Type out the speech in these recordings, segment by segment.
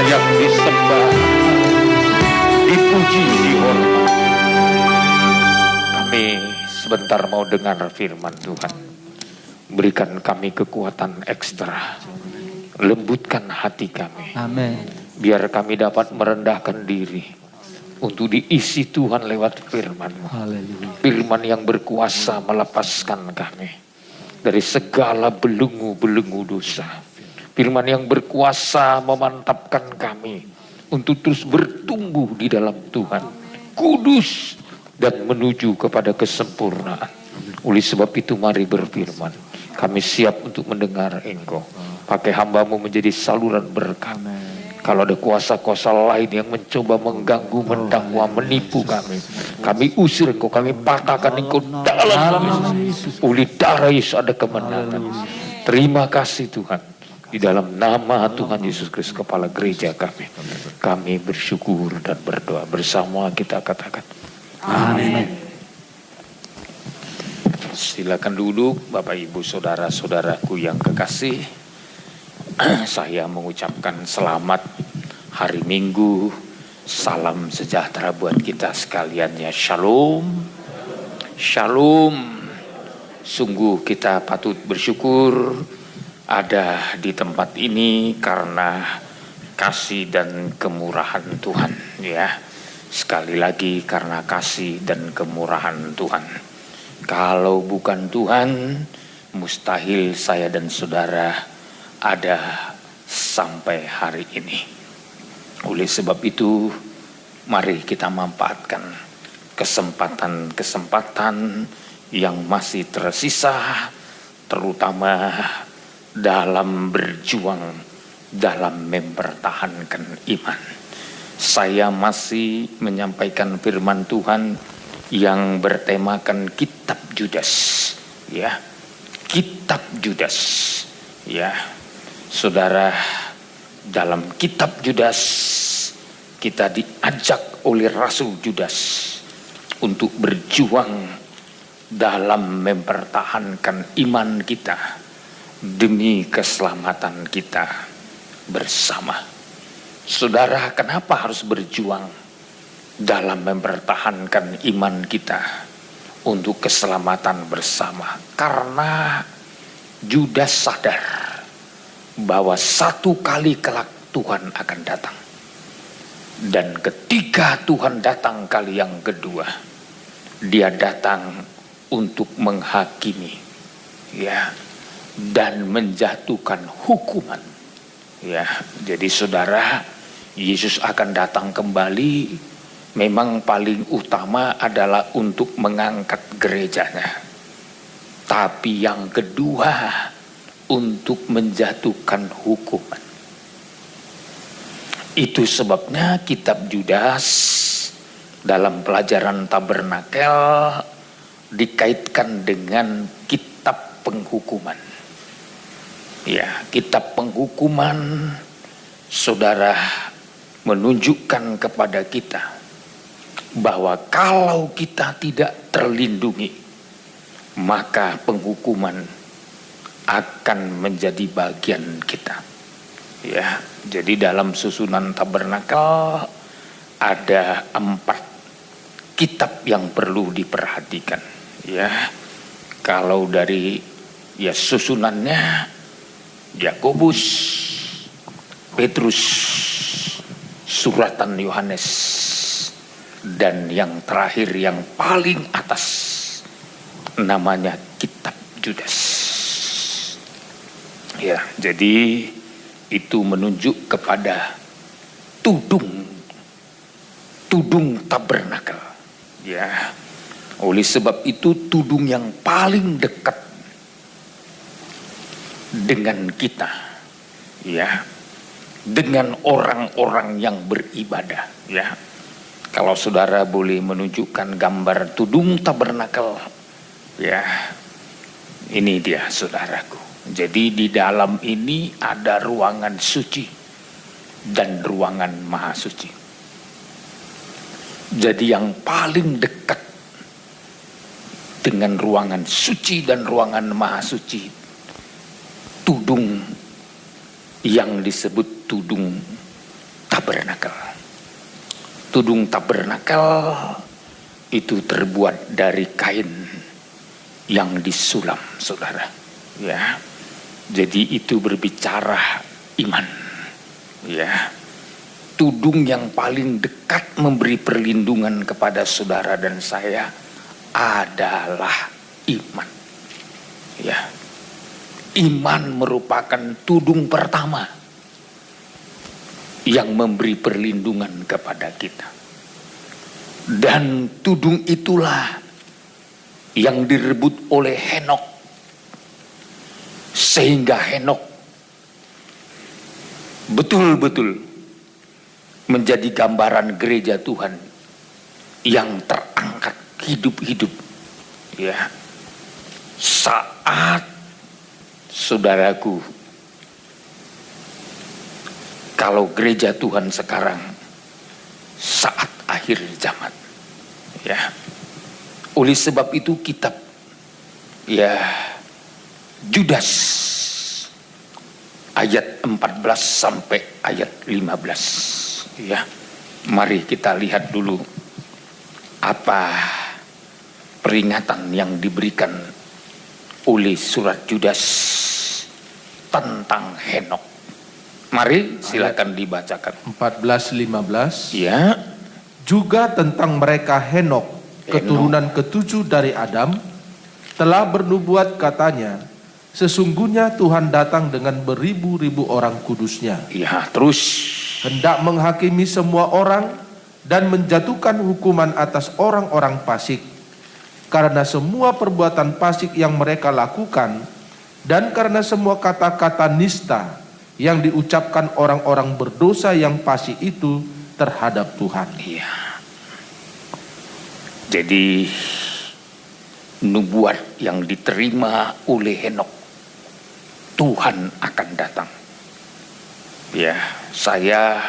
layak disembah, dipuji, dihormat. Kami sebentar mau dengar firman Tuhan. Berikan kami kekuatan ekstra, lembutkan hati kami. Amin. Biar kami dapat merendahkan diri untuk diisi Tuhan lewat firman-Mu. Haleluya. Firman yang berkuasa melepaskan kami dari segala belenggu-belenggu dosa. Firman yang berkuasa memantapkan kami untuk terus bertumbuh di dalam Tuhan, kudus dan menuju kepada kesempurnaan. Oleh sebab itu mari berfirman. Kami siap untuk mendengar Engkau. Pakai hamba-Mu menjadi saluran berkat. Kalau ada kuasa-kuasa lain yang mencoba mengganggu, mendakwa, menipu kami usir Engkau, kami patahkan Engkau dalam Yesus. Oleh darah Yesus ada kemenangan. Terima kasih Tuhan. Di dalam nama Tuhan Yesus Kristus, Kepala Gereja kami bersyukur dan berdoa. Bersama kita katakan amin. Silakan duduk Bapak Ibu Saudara-saudaraku yang kekasih. Saya mengucapkan selamat hari Minggu. Salam sejahtera buat kita sekalian ya. Shalom. Shalom. Sungguh kita patut bersyukur ada di tempat ini karena kasih dan kemurahan Tuhan ya. Sekali lagi karena kasih dan kemurahan Tuhan. Kalau bukan Tuhan, mustahil saya dan saudara ada sampai hari ini. Oleh sebab itu, mari kita manfaatkan kesempatan-kesempatan yang masih tersisa, terutama dalam berjuang, dalam mempertahankan iman. Saya masih menyampaikan firman Tuhan yang bertemakan kitab Judas, ya, kitab Judas, ya, saudara. Dalam kitab Judas kita diajak oleh Rasul Judas untuk berjuang dalam mempertahankan iman kita demi keselamatan kita bersama. Saudara, kenapa harus berjuang dalam mempertahankan iman kita untuk keselamatan bersama? Karena Judas sadar bahwa satu kali kelak Tuhan akan datang. Dan ketika Tuhan datang kali yang kedua, Dia datang untuk menghakimi, ya, dan menjatuhkan hukuman, ya. Jadi saudara, Yesus akan datang kembali. Memang paling utama adalah untuk mengangkat gerejanya. Tapi yang kedua, untuk menjatuhkan hukuman. Itu sebabnya kitab Judas dalam pelajaran tabernakel dikaitkan dengan kitab penghukuman. Ya, kitab penghukuman, saudara, menunjukkan kepada kita bahwa kalau kita tidak terlindungi, maka penghukuman akan menjadi bagian kita. Ya, jadi dalam susunan tabernakel ada 4 kitab yang perlu diperhatikan. Ya, kalau dari susunannya Yakobus, Petrus, suratan Yohanes, dan yang terakhir yang paling atas namanya kitab Judas. Ya, jadi itu menunjuk kepada tudung tabernakel. Ya, oleh sebab itu tudung yang paling dekat dengan kita, ya, dengan orang-orang yang beribadah, ya. Kalau saudara boleh menunjukkan gambar tudung tabernakel, ya, ini dia saudaraku. Jadi di dalam ini ada ruangan suci dan ruangan maha suci. Jadi yang paling dekat dengan ruangan suci dan ruangan maha suci, tudung yang disebut tudung tabernakel. Tudung tabernakel itu terbuat dari kain yang disulam, saudara. Ya, jadi itu berbicara iman. Ya, tudung yang paling dekat memberi perlindungan kepada saudara dan saya adalah iman. Ya, iman merupakan tudung pertama yang memberi perlindungan kepada kita. Dan tudung itulah yang direbut oleh Henok, sehingga Henok betul-betul menjadi gambaran gereja Tuhan yang terangkat hidup-hidup. Ya, saat saudaraku, kalau gereja Tuhan sekarang saat akhir zaman, ya, oleh sebab itu kitab, ya, Judas ayat 14 sampai ayat 15, ya, mari kita lihat dulu apa peringatan yang diberikan oleh surat Judas tentang Henok. Mari silakan dibacakan. 14-15. Ya. Juga tentang mereka Henok, keturunan ketujuh dari Adam, telah bernubuat katanya, sesungguhnya Tuhan datang dengan beribu-ribu orang kudusnya. Ya, terus hendak menghakimi semua orang dan menjatuhkan hukuman atas orang-orang fasik, karena semua perbuatan fasik yang mereka lakukan, dan karena semua kata-kata nista yang diucapkan orang-orang berdosa yang fasik itu terhadap Tuhan. Iya. Jadi nubuat yang diterima oleh Henok, Tuhan akan datang. Ya, saya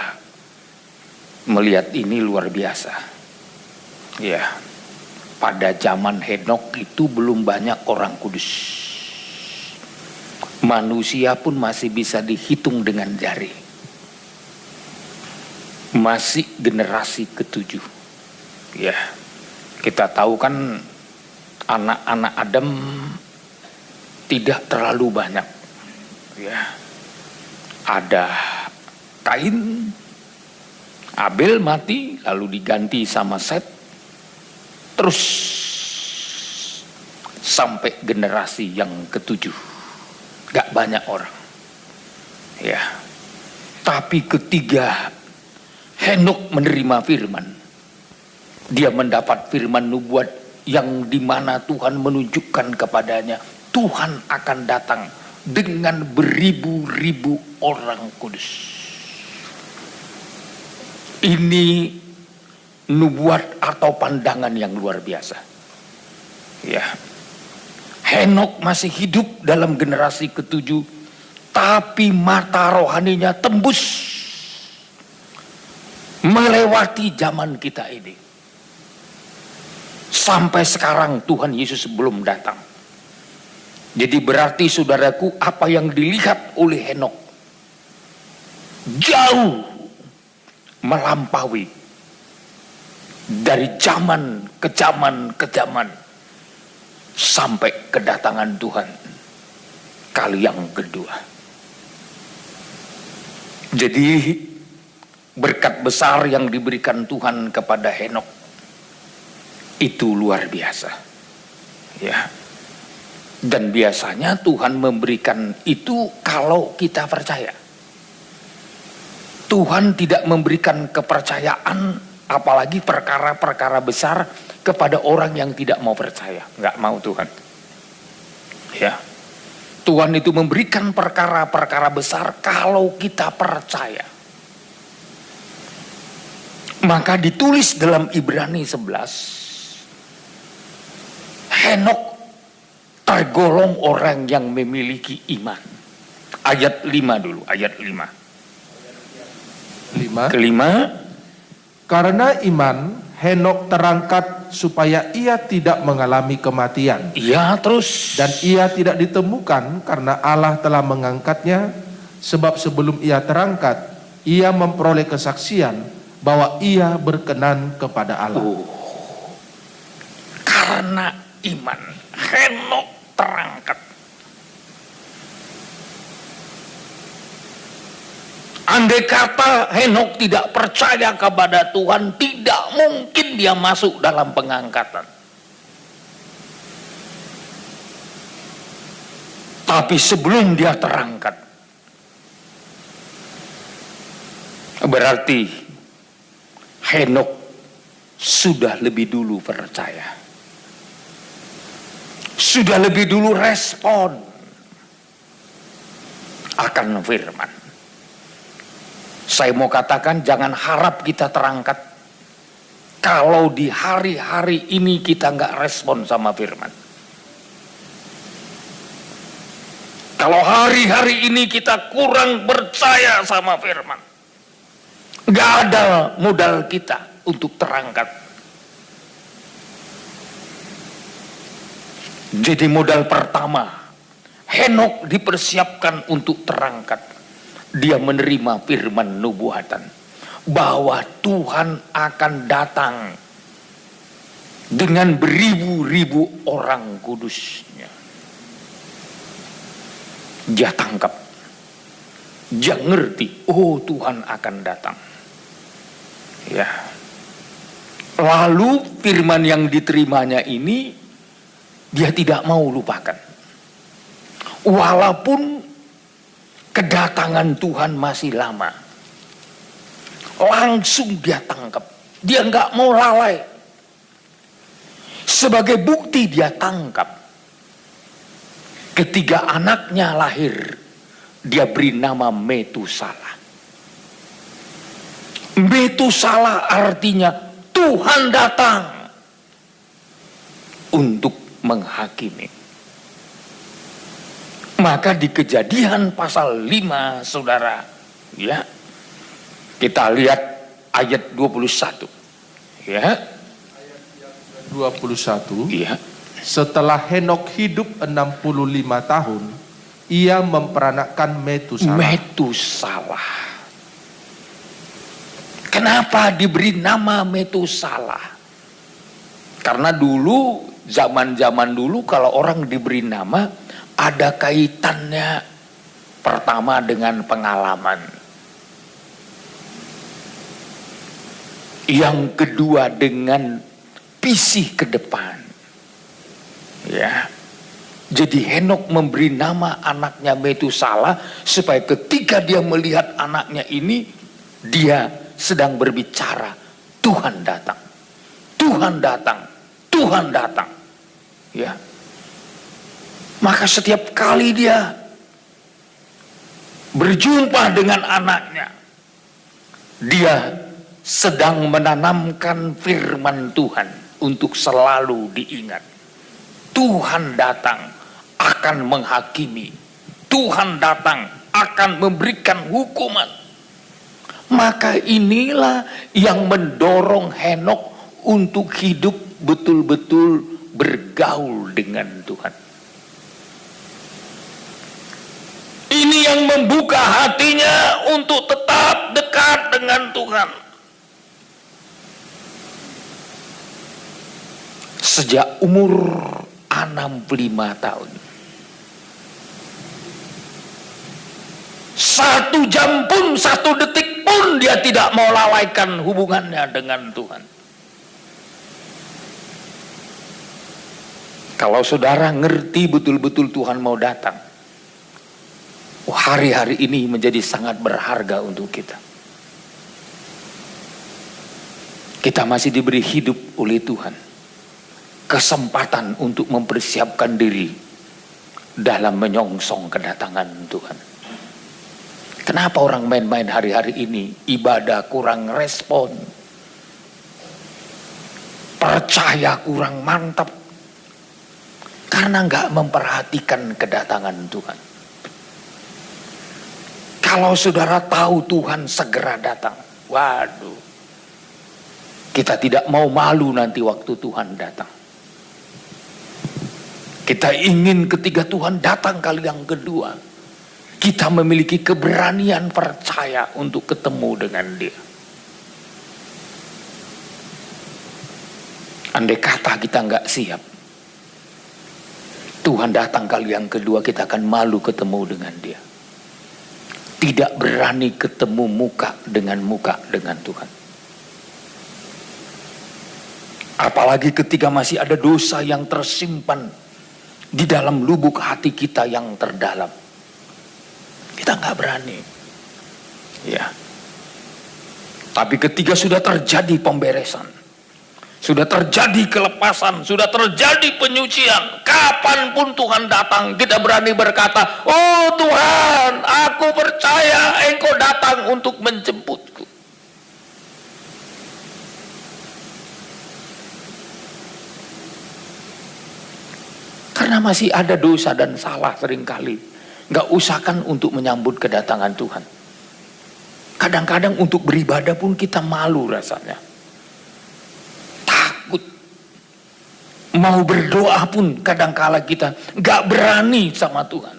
melihat ini luar biasa. Ya, pada zaman Henok itu belum banyak orang kudus. Manusia pun masih bisa dihitung dengan jari. Masih generasi ketujuh. Ya, kita tahu kan anak-anak Adam tidak terlalu banyak. Ya, ada Kain, Abel mati lalu diganti sama Set, terus sampai generasi yang ketujuh. Gak banyak orang, ya. Tapi ketika Henok menerima firman, dia mendapat firman nubuat yang dimana Tuhan menunjukkan kepadanya Tuhan akan datang dengan beribu-ribu orang kudus. Ini nubuat atau pandangan yang luar biasa. Ya. Henok masih hidup dalam generasi ketujuh, tapi mata rohaninya tembus melewati zaman kita ini. Sampai sekarang Tuhan Yesus belum datang. Jadi berarti saudaraku, apa yang dilihat oleh Henok jauh melampaui dari zaman ke zaman ke zaman sampai kedatangan Tuhan kali yang kedua. Jadi berkat besar yang diberikan Tuhan kepada Henok itu luar biasa, ya. Dan biasanya Tuhan memberikan itu kalau kita percaya. Tuhan tidak memberikan kepercayaan, apalagi perkara-perkara besar, kepada orang yang tidak mau percaya. Nggak mau Tuhan. Ya. Tuhan itu memberikan perkara-perkara besar kalau kita percaya. Maka ditulis dalam Ibrani 11, Henok tergolong orang yang memiliki iman. Ayat 5 dulu, ayat 5. Kelima, karena iman Henok terangkat supaya ia tidak mengalami kematian. Iya, terus. Dan ia tidak ditemukan karena Allah telah mengangkatnya, sebab sebelum ia terangkat ia memperoleh kesaksian bahwa ia berkenan kepada Allah. Karena iman, Henok terangkat. Andai kata Henok tidak percaya kepada Tuhan, tidak mungkin dia masuk dalam pengangkatan. Tapi sebelum dia terangkat, berarti Henok sudah lebih dulu percaya. Sudah lebih dulu respon akan firman. Saya mau katakan, jangan harap kita terangkat kalau di hari-hari ini kita nggak respon sama firman. Kalau hari-hari ini kita kurang percaya sama firman, nggak ada modal kita untuk terangkat. Jadi modal pertama, Henok dipersiapkan untuk terangkat. Dia menerima firman nubuatan bahwa Tuhan akan datang dengan beribu-ribu orang kudusnya. Dia tangkap, dia ngerti, oh Tuhan akan datang. Ya. Lalu firman yang diterimanya ini dia tidak mau lupakan. Walaupun kedatangan Tuhan masih lama, langsung dia tangkap. Dia nggak mau lalai. Sebagai bukti dia tangkap. Ketiga anaknya lahir, dia beri nama Metusalah. Metusalah artinya Tuhan datang untuk menghakimi. Maka di Kejadian pasal 5, saudara, ya, kita lihat ayat 21, ya. Ayat 21. Iya. Setelah Henok hidup 65 tahun, ia memperanakkan Metusalah. Metusalah. Kenapa diberi nama Metusalah? Karena dulu, zaman-zaman dulu kalau orang diberi nama, ada kaitannya pertama dengan pengalaman. Yang kedua dengan visi ke depan. Ya. Jadi Henok memberi nama anaknya Metusalah supaya ketika dia melihat anaknya ini, dia sedang berbicara, Tuhan datang. Tuhan datang. Tuhan datang. Ya. Maka setiap kali dia berjumpa dengan anaknya, dia sedang menanamkan firman Tuhan untuk selalu diingat. Tuhan datang akan menghakimi. Tuhan datang akan memberikan hukuman. Maka inilah yang mendorong Henok untuk hidup betul-betul bergaul dengan Tuhan. Ini yang membuka hatinya untuk tetap dekat dengan Tuhan. Sejak umur 65 tahun. 1 jam pun, 1 detik pun dia tidak mau lalaikan hubungannya dengan Tuhan. Kalau saudara ngerti betul-betul Tuhan mau datang, hari-hari ini menjadi sangat berharga untuk kita. Kita masih diberi hidup oleh Tuhan. Kesempatan untuk mempersiapkan diri dalam menyongsong kedatangan Tuhan. Kenapa orang main-main hari-hari ini? Ibadah kurang respon, percaya kurang mantap, karena nggak memperhatikan kedatangan Tuhan. Kalau saudara tahu Tuhan segera datang, waduh, kita tidak mau malu nanti waktu Tuhan datang. Kita ingin ketika Tuhan datang kali yang kedua, kita memiliki keberanian percaya untuk ketemu dengan Dia. Andai kata kita nggak siap, Tuhan datang kali yang kedua, kita akan malu ketemu dengan Dia. Tidak berani ketemu muka dengan Tuhan. Apalagi ketika masih ada dosa yang tersimpan di dalam lubuk hati kita yang terdalam. Kita nggak berani. Ya. Tapi ketika sudah terjadi pemberesan, sudah terjadi kelepasan, sudah terjadi penyucian, kapanpun Tuhan datang, kita berani berkata, oh Tuhan, aku percaya Engkau datang untuk menjemputku. Karena masih ada dosa dan salah seringkali, nggak usahkan untuk menyambut kedatangan Tuhan. Kadang-kadang untuk beribadah pun kita malu rasanya. Mau berdoa pun kadangkala kita gak berani sama Tuhan.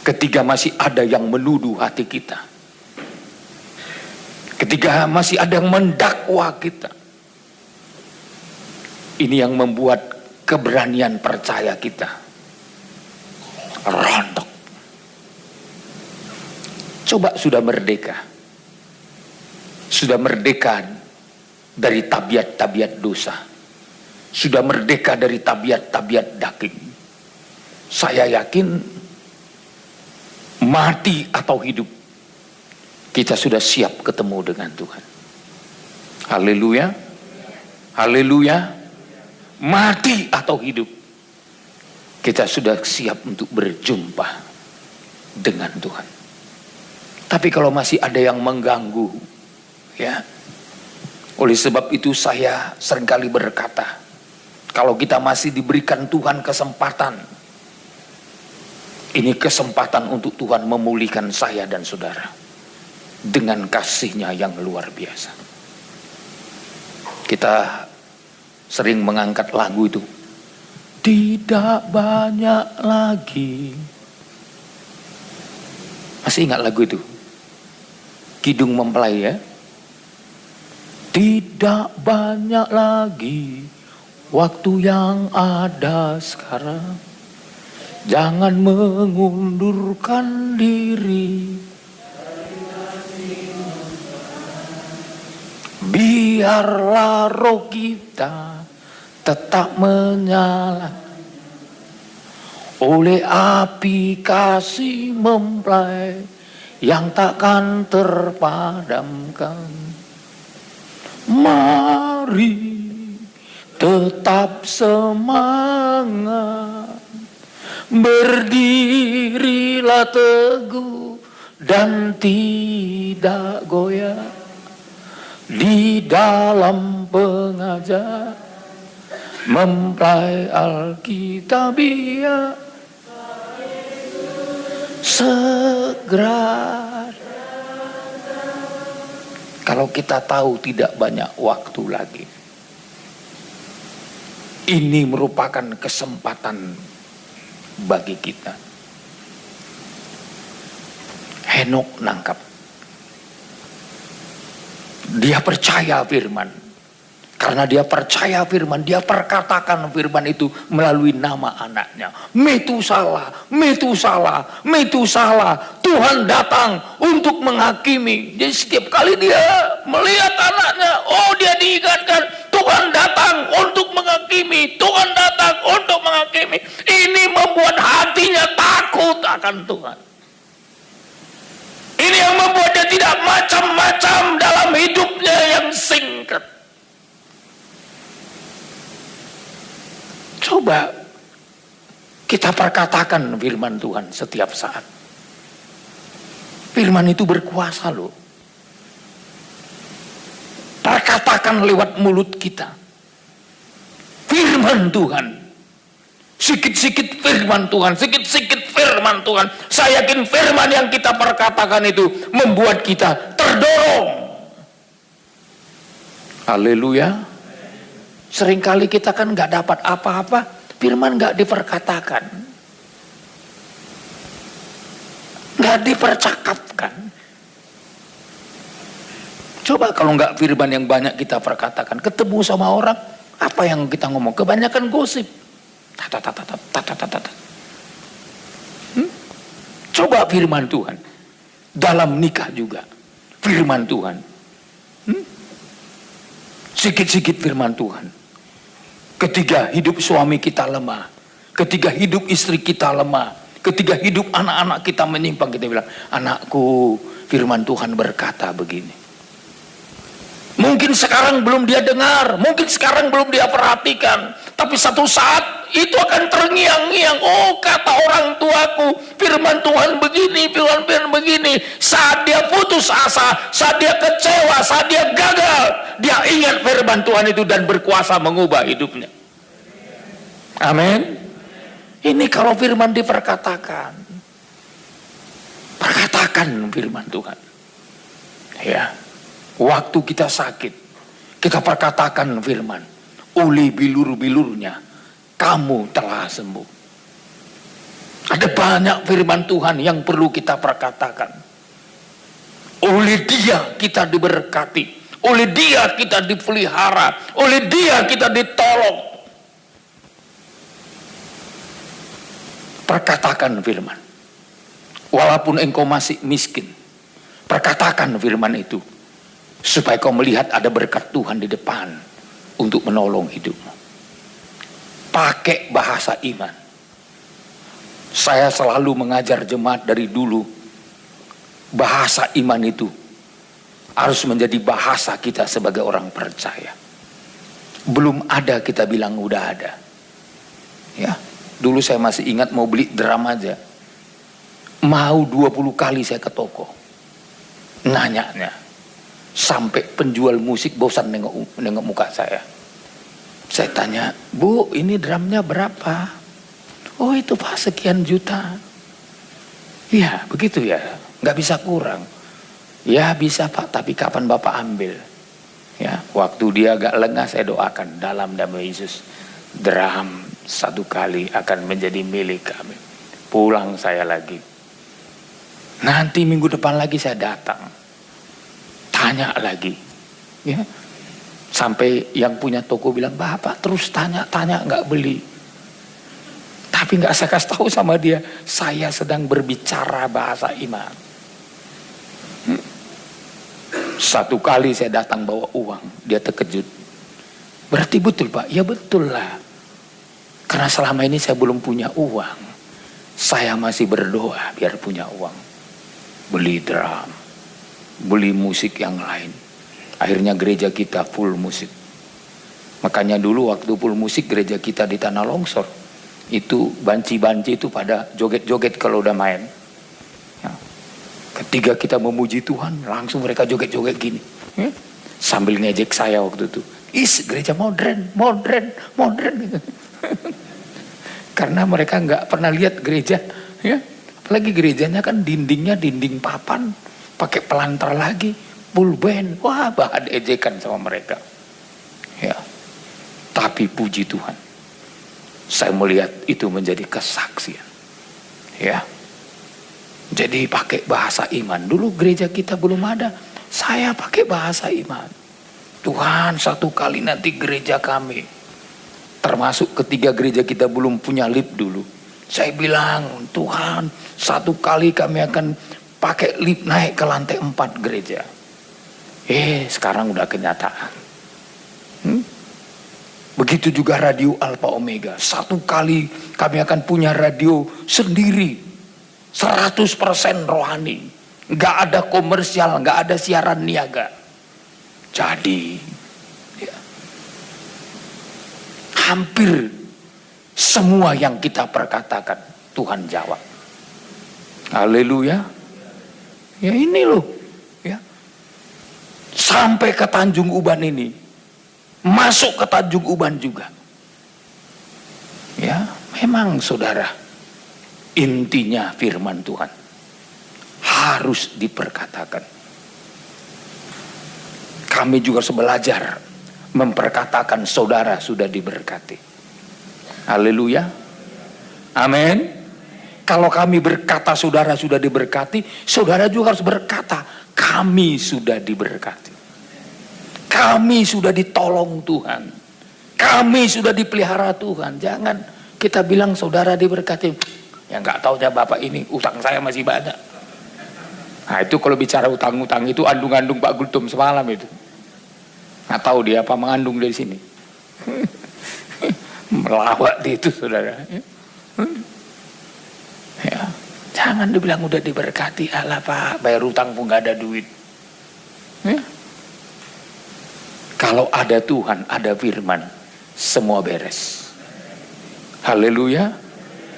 Ketika masih ada yang menuduh hati kita, ketika masih ada yang mendakwa kita, ini yang membuat keberanian percaya kita rontok. Coba sudah merdeka dari tabiat-tabiat dosa, sudah merdeka dari tabiat-tabiat daging. Saya yakin mati atau hidup, kita sudah siap ketemu dengan Tuhan. Haleluya, haleluya. Mati atau hidup, kita sudah siap untuk berjumpa dengan Tuhan. Tapi kalau masih ada yang mengganggu, ya, oleh sebab itu saya seringkali berkata, kalau kita masih diberikan Tuhan kesempatan, ini kesempatan untuk Tuhan memulihkan saya dan saudara dengan kasih-Nya yang luar biasa. Kita sering mengangkat lagu itu, tidak banyak lagi. Masih ingat lagu itu? Kidung Mempelai, ya. Tidak banyak lagi waktu yang ada sekarang. Jangan mengundurkan diri. Biarlah roh kita tetap menyala oleh api kasih mempelai yang takkan terpadamkan. Mari tetap semangat, berdirilah teguh dan tidak goyah di dalam pengajar mempelai Alkitabiah. Segera. Kalau kita tahu tidak banyak waktu lagi, ini merupakan kesempatan bagi kita. Henok nangkap. Dia percaya firman. Karena dia percaya firman, dia perkatakan firman itu melalui nama anaknya. Metusala, Metusala, Metusala. Tuhan datang untuk menghakimi. Jadi setiap kali dia melihat anaknya, oh dia diingatkan, Tuhan datang untuk menghakimi. Tuhan datang untuk menghakimi. Ini membuat hatinya takut akan Tuhan. Ini yang membuat dia tidak macam-macam dalam hidupnya yang singkat. Coba kita perkatakan firman Tuhan setiap saat. Firman itu berkuasa loh. Perkatakan lewat mulut kita. Firman Tuhan. Sikit-sikit firman Tuhan. Sikit-sikit firman Tuhan. Saya yakin firman yang kita perkatakan itu membuat kita terdorong. Haleluya. Seringkali kita kan gak dapat apa-apa, firman gak diperkatakan. nggak dipercakapkan. Coba kalau nggak firman yang banyak kita perkatakan, ketemu sama orang, apa yang kita ngomong? Kebanyakan gosip. Coba firman Tuhan. Dalam nikah juga. Firman Tuhan. Sikit-sikit firman Tuhan. Ketika hidup suami kita lemah. Ketika hidup istri kita lemah. Ketika hidup anak-anak kita menyimpang, kita bilang, anakku, firman Tuhan berkata begini. Mungkin sekarang belum dia dengar, mungkin sekarang belum dia perhatikan, tapi satu saat itu akan terngiang-ngiang. Oh, kata orang tuaku, firman Tuhan begini, firman Tuhan begini. Saat dia putus asa, saat dia kecewa, saat dia gagal, dia ingat firman Tuhan itu dan berkuasa mengubah hidupnya. Amin. Ini kalau firman diperkatakan, perkatakan firman Tuhan. Ya. Waktu kita sakit, kita perkatakan firman, oleh bilur-bilurnya kamu telah sembuh. Ada banyak firman Tuhan yang perlu kita perkatakan. Oleh dia kita diberkati, oleh dia kita dipelihara, oleh dia kita ditolong. Perkatakan firman. Walaupun engkau masih miskin, perkatakan firman itu. Supaya kau melihat ada berkat Tuhan di depan untuk menolong hidupmu. Pakai bahasa iman. Saya selalu mengajar jemaat dari dulu. Bahasa iman itu harus menjadi bahasa kita sebagai orang percaya. Belum ada kita bilang udah ada. Ya, dulu saya masih ingat mau beli drum aja. Mau 20 kali saya ke toko. Nanya-nya. Sampai penjual musik bosan nengok muka saya. Saya tanya, Bu, ini drumnya berapa? Oh, itu Pak sekian juta. Iya, begitu ya. Nggak bisa kurang. Ya bisa Pak, tapi kapan Bapak ambil? Ya, waktu dia agak lengah saya doakan dalam nama Yesus. Drum satu kali akan menjadi milik kami. Pulang saya lagi. Nanti minggu depan lagi saya datang. Tanya lagi, ya, sampai yang punya toko bilang, Bapak terus tanya nggak beli. Tapi nggak saya kasih tahu sama dia, saya sedang berbicara bahasa iman. Satu kali saya datang bawa uang, dia terkejut. Berarti betul Pak? Ya betul lah. Karena selama ini saya belum punya uang, saya masih berdoa biar punya uang, beli drum. Beli musik yang lain. Akhirnya gereja kita full musik. Makanya dulu waktu full musik gereja kita di Tanah Longsor, itu banci-banci itu pada joget-joget kalau udah main. Ya. Ketika kita memuji Tuhan, langsung mereka joget-joget gini. Ya. Sambil ngejek saya waktu itu. Gereja modern. Karena mereka nggak pernah lihat gereja. Ya. Apalagi gerejanya kan dindingnya dinding papan. Pakai pelantar lagi, full band, wah bahan ejekan sama mereka. Ya, tapi puji Tuhan, saya melihat itu menjadi kesaksian. Ya, jadi pakai bahasa iman. Dulu gereja kita belum ada, saya pakai bahasa iman. Tuhan, satu kali nanti gereja kami, termasuk ketiga gereja kita belum punya lift dulu. Saya bilang, Tuhan, satu kali kami akan pakai lift naik ke lantai 4 gereja. Sekarang udah kenyataan. Begitu juga radio Alpha Omega. Satu kali kami akan punya radio sendiri. 100% rohani. Nggak ada komersial, nggak ada siaran niaga. Jadi, ya, hampir semua yang kita perkatakan Tuhan jawab. Haleluya. Ya ini loh, ya. Sampai ke Tanjung Uban ini, masuk ke Tanjung Uban juga. Ya, memang saudara, intinya firman Tuhan harus diperkatakan. Kami juga harus belajar memperkatakan saudara sudah diberkati. Haleluya. Amin. Kalau kami berkata saudara sudah diberkati, saudara juga harus berkata kami sudah diberkati. Kami sudah ditolong Tuhan. Kami sudah dipelihara Tuhan. Jangan kita bilang saudara diberkati. Ya nggak tahu ya Bapak ini utang saya masih banyak. Nah itu kalau bicara utang-utang itu andung-andung Pak Gultum semalam itu. Nggak tahu dia apa mengandung dari sini. Melawak di itu saudara. Ya, jangan dibilang udah diberkati, alah Pak, bayar utang pun gak ada duit. Ya. Kalau ada Tuhan, ada firman, semua beres. Haleluya.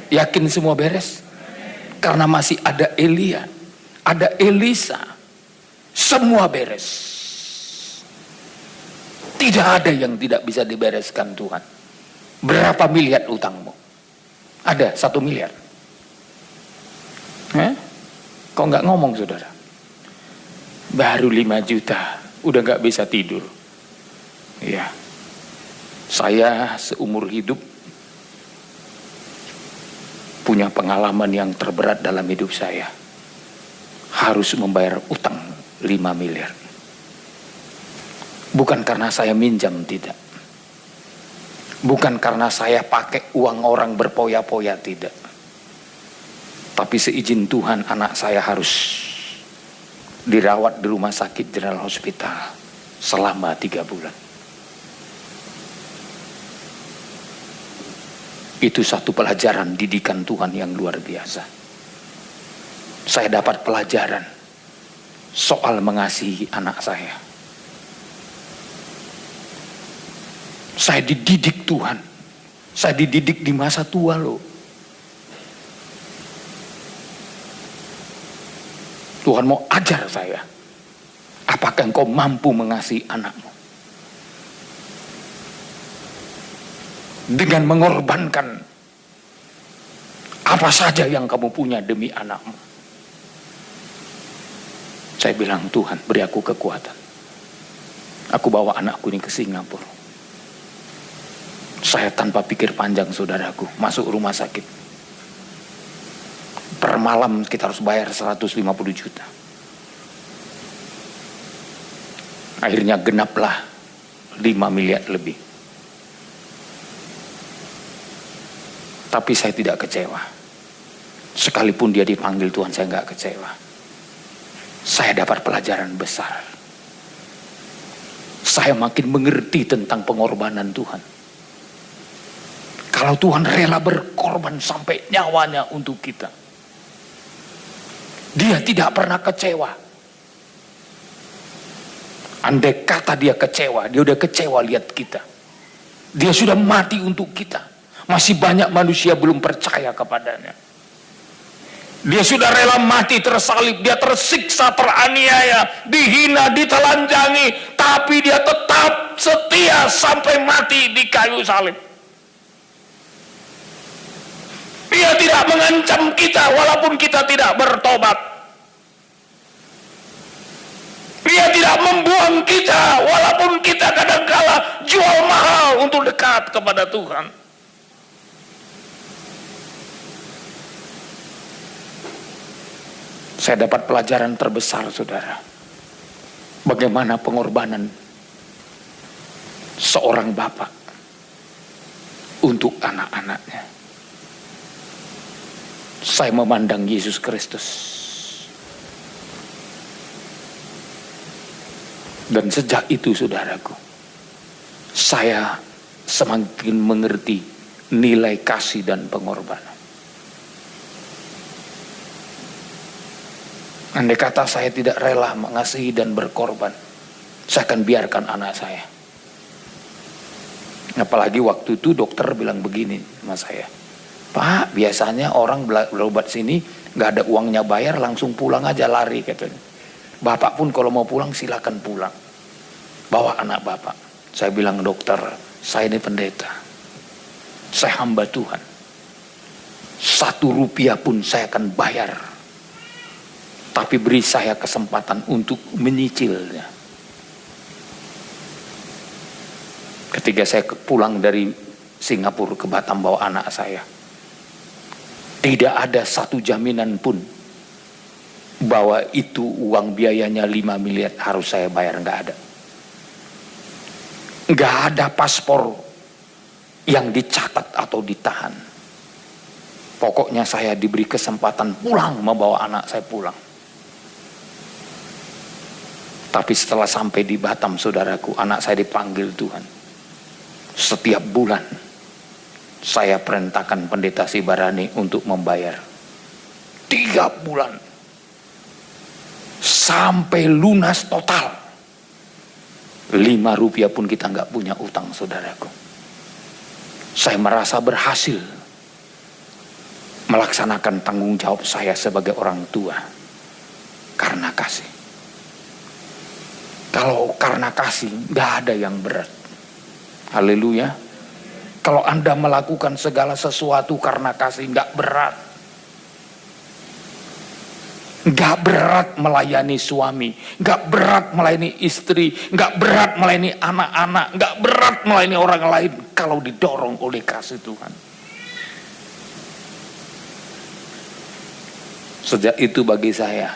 Yakin semua beres? Karena masih ada Elia, ada Elisa, semua beres. Tidak ada yang tidak bisa dibereskan Tuhan. Berapa miliar utangmu? Ada 1 miliar. Kok nggak ngomong saudara? Baru 5 juta, udah nggak bisa tidur. Ya, saya seumur hidup punya pengalaman yang terberat dalam hidup saya. Harus membayar utang 5 miliar. Bukan karena saya minjam, tidak. Bukan karena saya pakai uang orang berpoya-poya, tidak. Tapi seizin Tuhan anak saya harus dirawat di rumah sakit General Hospital selama 3 bulan. Itu satu pelajaran didikan Tuhan yang luar biasa. Saya dapat pelajaran soal mengasihi anak saya. Saya dididik Tuhan. Saya dididik di masa tua loh. Tuhan mau ajar saya. Apakah engkau mampu mengasihi anakmu? Dengan mengorbankan apa saja yang kamu punya demi anakmu. Saya bilang, Tuhan beri aku kekuatan. Aku bawa anakku ini ke Singapura. Saya tanpa pikir panjang saudaraku, masuk rumah sakit. Per malam kita harus bayar 150 juta. Akhirnya genaplah 5 miliar lebih. Tapi saya tidak kecewa. Sekalipun dia dipanggil Tuhan, saya nggak kecewa. Saya dapat pelajaran besar. Saya makin mengerti tentang pengorbanan Tuhan. Kalau Tuhan rela berkorban sampai nyawanya untuk kita, dia tidak pernah kecewa. Andai kata dia kecewa, dia udah kecewa lihat kita. Dia sudah mati untuk kita. Masih banyak manusia belum percaya kepadanya. Dia sudah rela mati tersalib, dia tersiksa, teraniaya, dihina, ditelanjangi, tapi dia tetap setia sampai mati di kayu salib. Dia tidak mengancam kita walaupun kita tidak bertobat. Dia tidak membuang kita walaupun kita kadangkala jual mahal untuk dekat kepada Tuhan. Saya dapat pelajaran terbesar saudara. Bagaimana pengorbanan seorang bapak untuk anak-anaknya. Saya memandang Yesus Kristus. Dan sejak itu saudaraku, saya semakin mengerti nilai kasih dan pengorbanan. Andai kata saya tidak rela mengasihi dan berkorban, saya akan biarkan anak saya. Apalagi waktu itu dokter bilang begini sama saya, Pak, biasanya orang berobat sini gak ada uangnya bayar, langsung pulang aja lari katanya. Bapak pun kalau mau pulang silakan pulang, bawa anak bapak. Saya bilang, dokter, saya ini pendeta, saya hamba Tuhan, 1 rupiah pun saya akan bayar, tapi beri saya kesempatan untuk menyicilnya. Ketika saya pulang dari Singapura ke Batam bawa anak saya, Tidak ada satu jaminan pun bahwa itu uang biayanya 5 miliar harus saya bayar, nggak ada. Nggak ada paspor yang dicatat atau ditahan. Pokoknya saya diberi kesempatan pulang, membawa anak saya pulang. Tapi setelah sampai di Batam, saudaraku, anak saya dipanggil Tuhan. Setiap bulan saya perintahkan pendeta Sibarani untuk membayar 3 bulan sampai lunas total. 5 rupiah pun kita nggak punya utang, saudaraku. Saya merasa berhasil melaksanakan tanggung jawab saya sebagai orang tua karena kasih. Kalau karena kasih nggak ada yang berat. Haleluya. Kalau Anda melakukan segala sesuatu karena kasih, nggak berat. Nggak berat melayani suami, nggak berat melayani istri, nggak berat melayani anak-anak, nggak berat melayani orang lain kalau didorong oleh kasih Tuhan. Sejak itu bagi saya,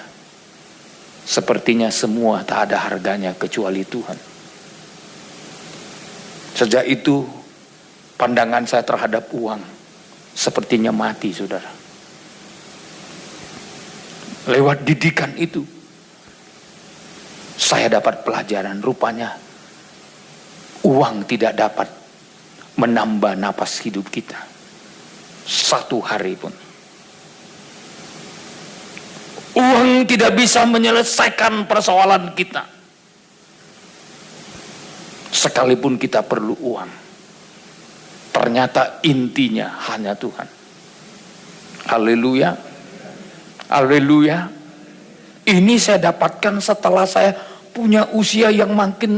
sepertinya semua tak ada harganya kecuali Tuhan. Sejak itu pandangan saya terhadap uang sepertinya mati, saudara. Lewat didikan itu saya dapat pelajaran, rupanya uang tidak dapat menambah napas hidup kita satu hari pun. Uang tidak bisa menyelesaikan persoalan kita. Sekalipun kita perlu uang, ternyata intinya hanya Tuhan. Haleluya. Haleluya. Ini saya dapatkan setelah saya punya usia yang makin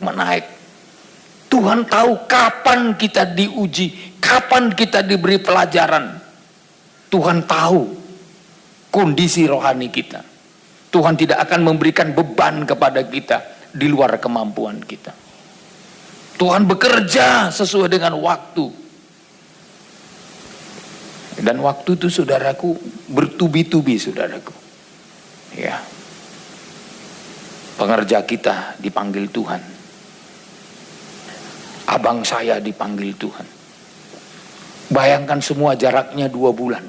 menaik. Tuhan tahu kapan kita diuji, kapan kita diberi pelajaran. Tuhan tahu kondisi rohani kita. Tuhan tidak akan memberikan beban kepada kita di luar kemampuan kita. Tuhan bekerja sesuai dengan waktu. Dan waktu itu, saudaraku, bertubi-tubi, saudaraku. Ya. Pengerja kita dipanggil Tuhan. Abang saya dipanggil Tuhan. Bayangkan semua jaraknya 2 bulan.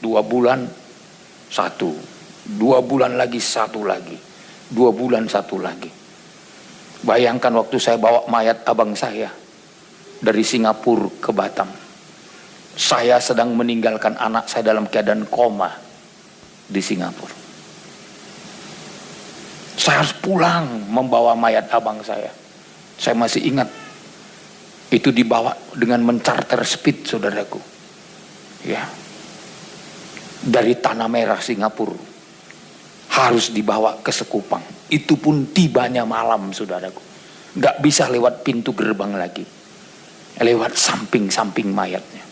2 bulan, 1. 2 bulan lagi, 1 lagi. 2 bulan, 1 lagi. Bayangkan waktu saya bawa mayat abang saya dari Singapura ke Batam. Saya sedang meninggalkan anak saya dalam keadaan koma di Singapura. Saya harus pulang membawa mayat abang saya. Saya masih ingat itu dibawa dengan mencarter speed, saudaraku. Ya. Dari Tanah Merah Singapura harus dibawa ke Sekupang. Itu pun tibanya malam, saudaraku. Gak bisa lewat pintu gerbang lagi, lewat samping-samping mayatnya.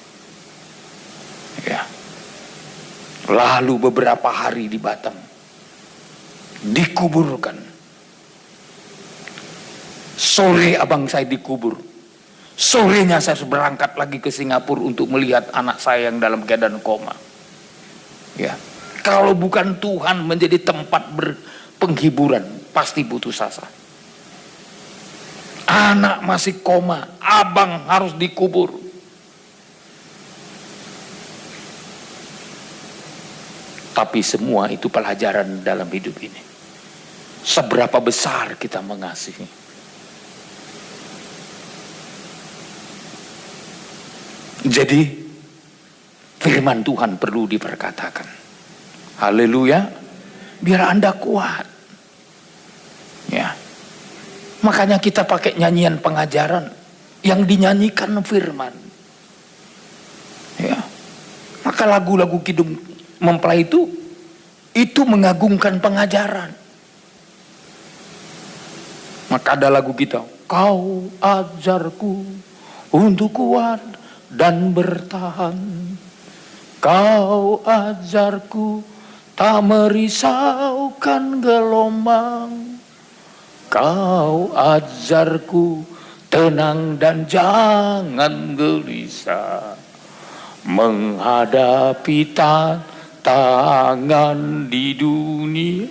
Ya. Lalu beberapa hari di Batam dikuburkan. Sore abang saya dikubur. Sorenya saya harus berangkat lagi ke Singapura untuk melihat anak saya yang dalam keadaan koma. Ya. Kalau bukan Tuhan menjadi tempat penghiburan, pasti putus asa. Anak masih koma, abang harus dikubur. Tapi semua itu pelajaran dalam hidup ini. Seberapa besar kita mengasihi. Jadi firman Tuhan perlu diperkatakan. Haleluya. Biar Anda kuat. Ya. Makanya kita pakai nyanyian pengajaran yang dinyanyikan firman. Ya. Maka lagu-lagu kidung mempelai itu mengagungkan pengajaran. Maka ada lagu kita, kau ajarku untuk kuat dan bertahan. Kau ajarku tak merisaukan gelombang. Kau ajarku tenang dan jangan gelisah. menghadapi tantangan di dunia,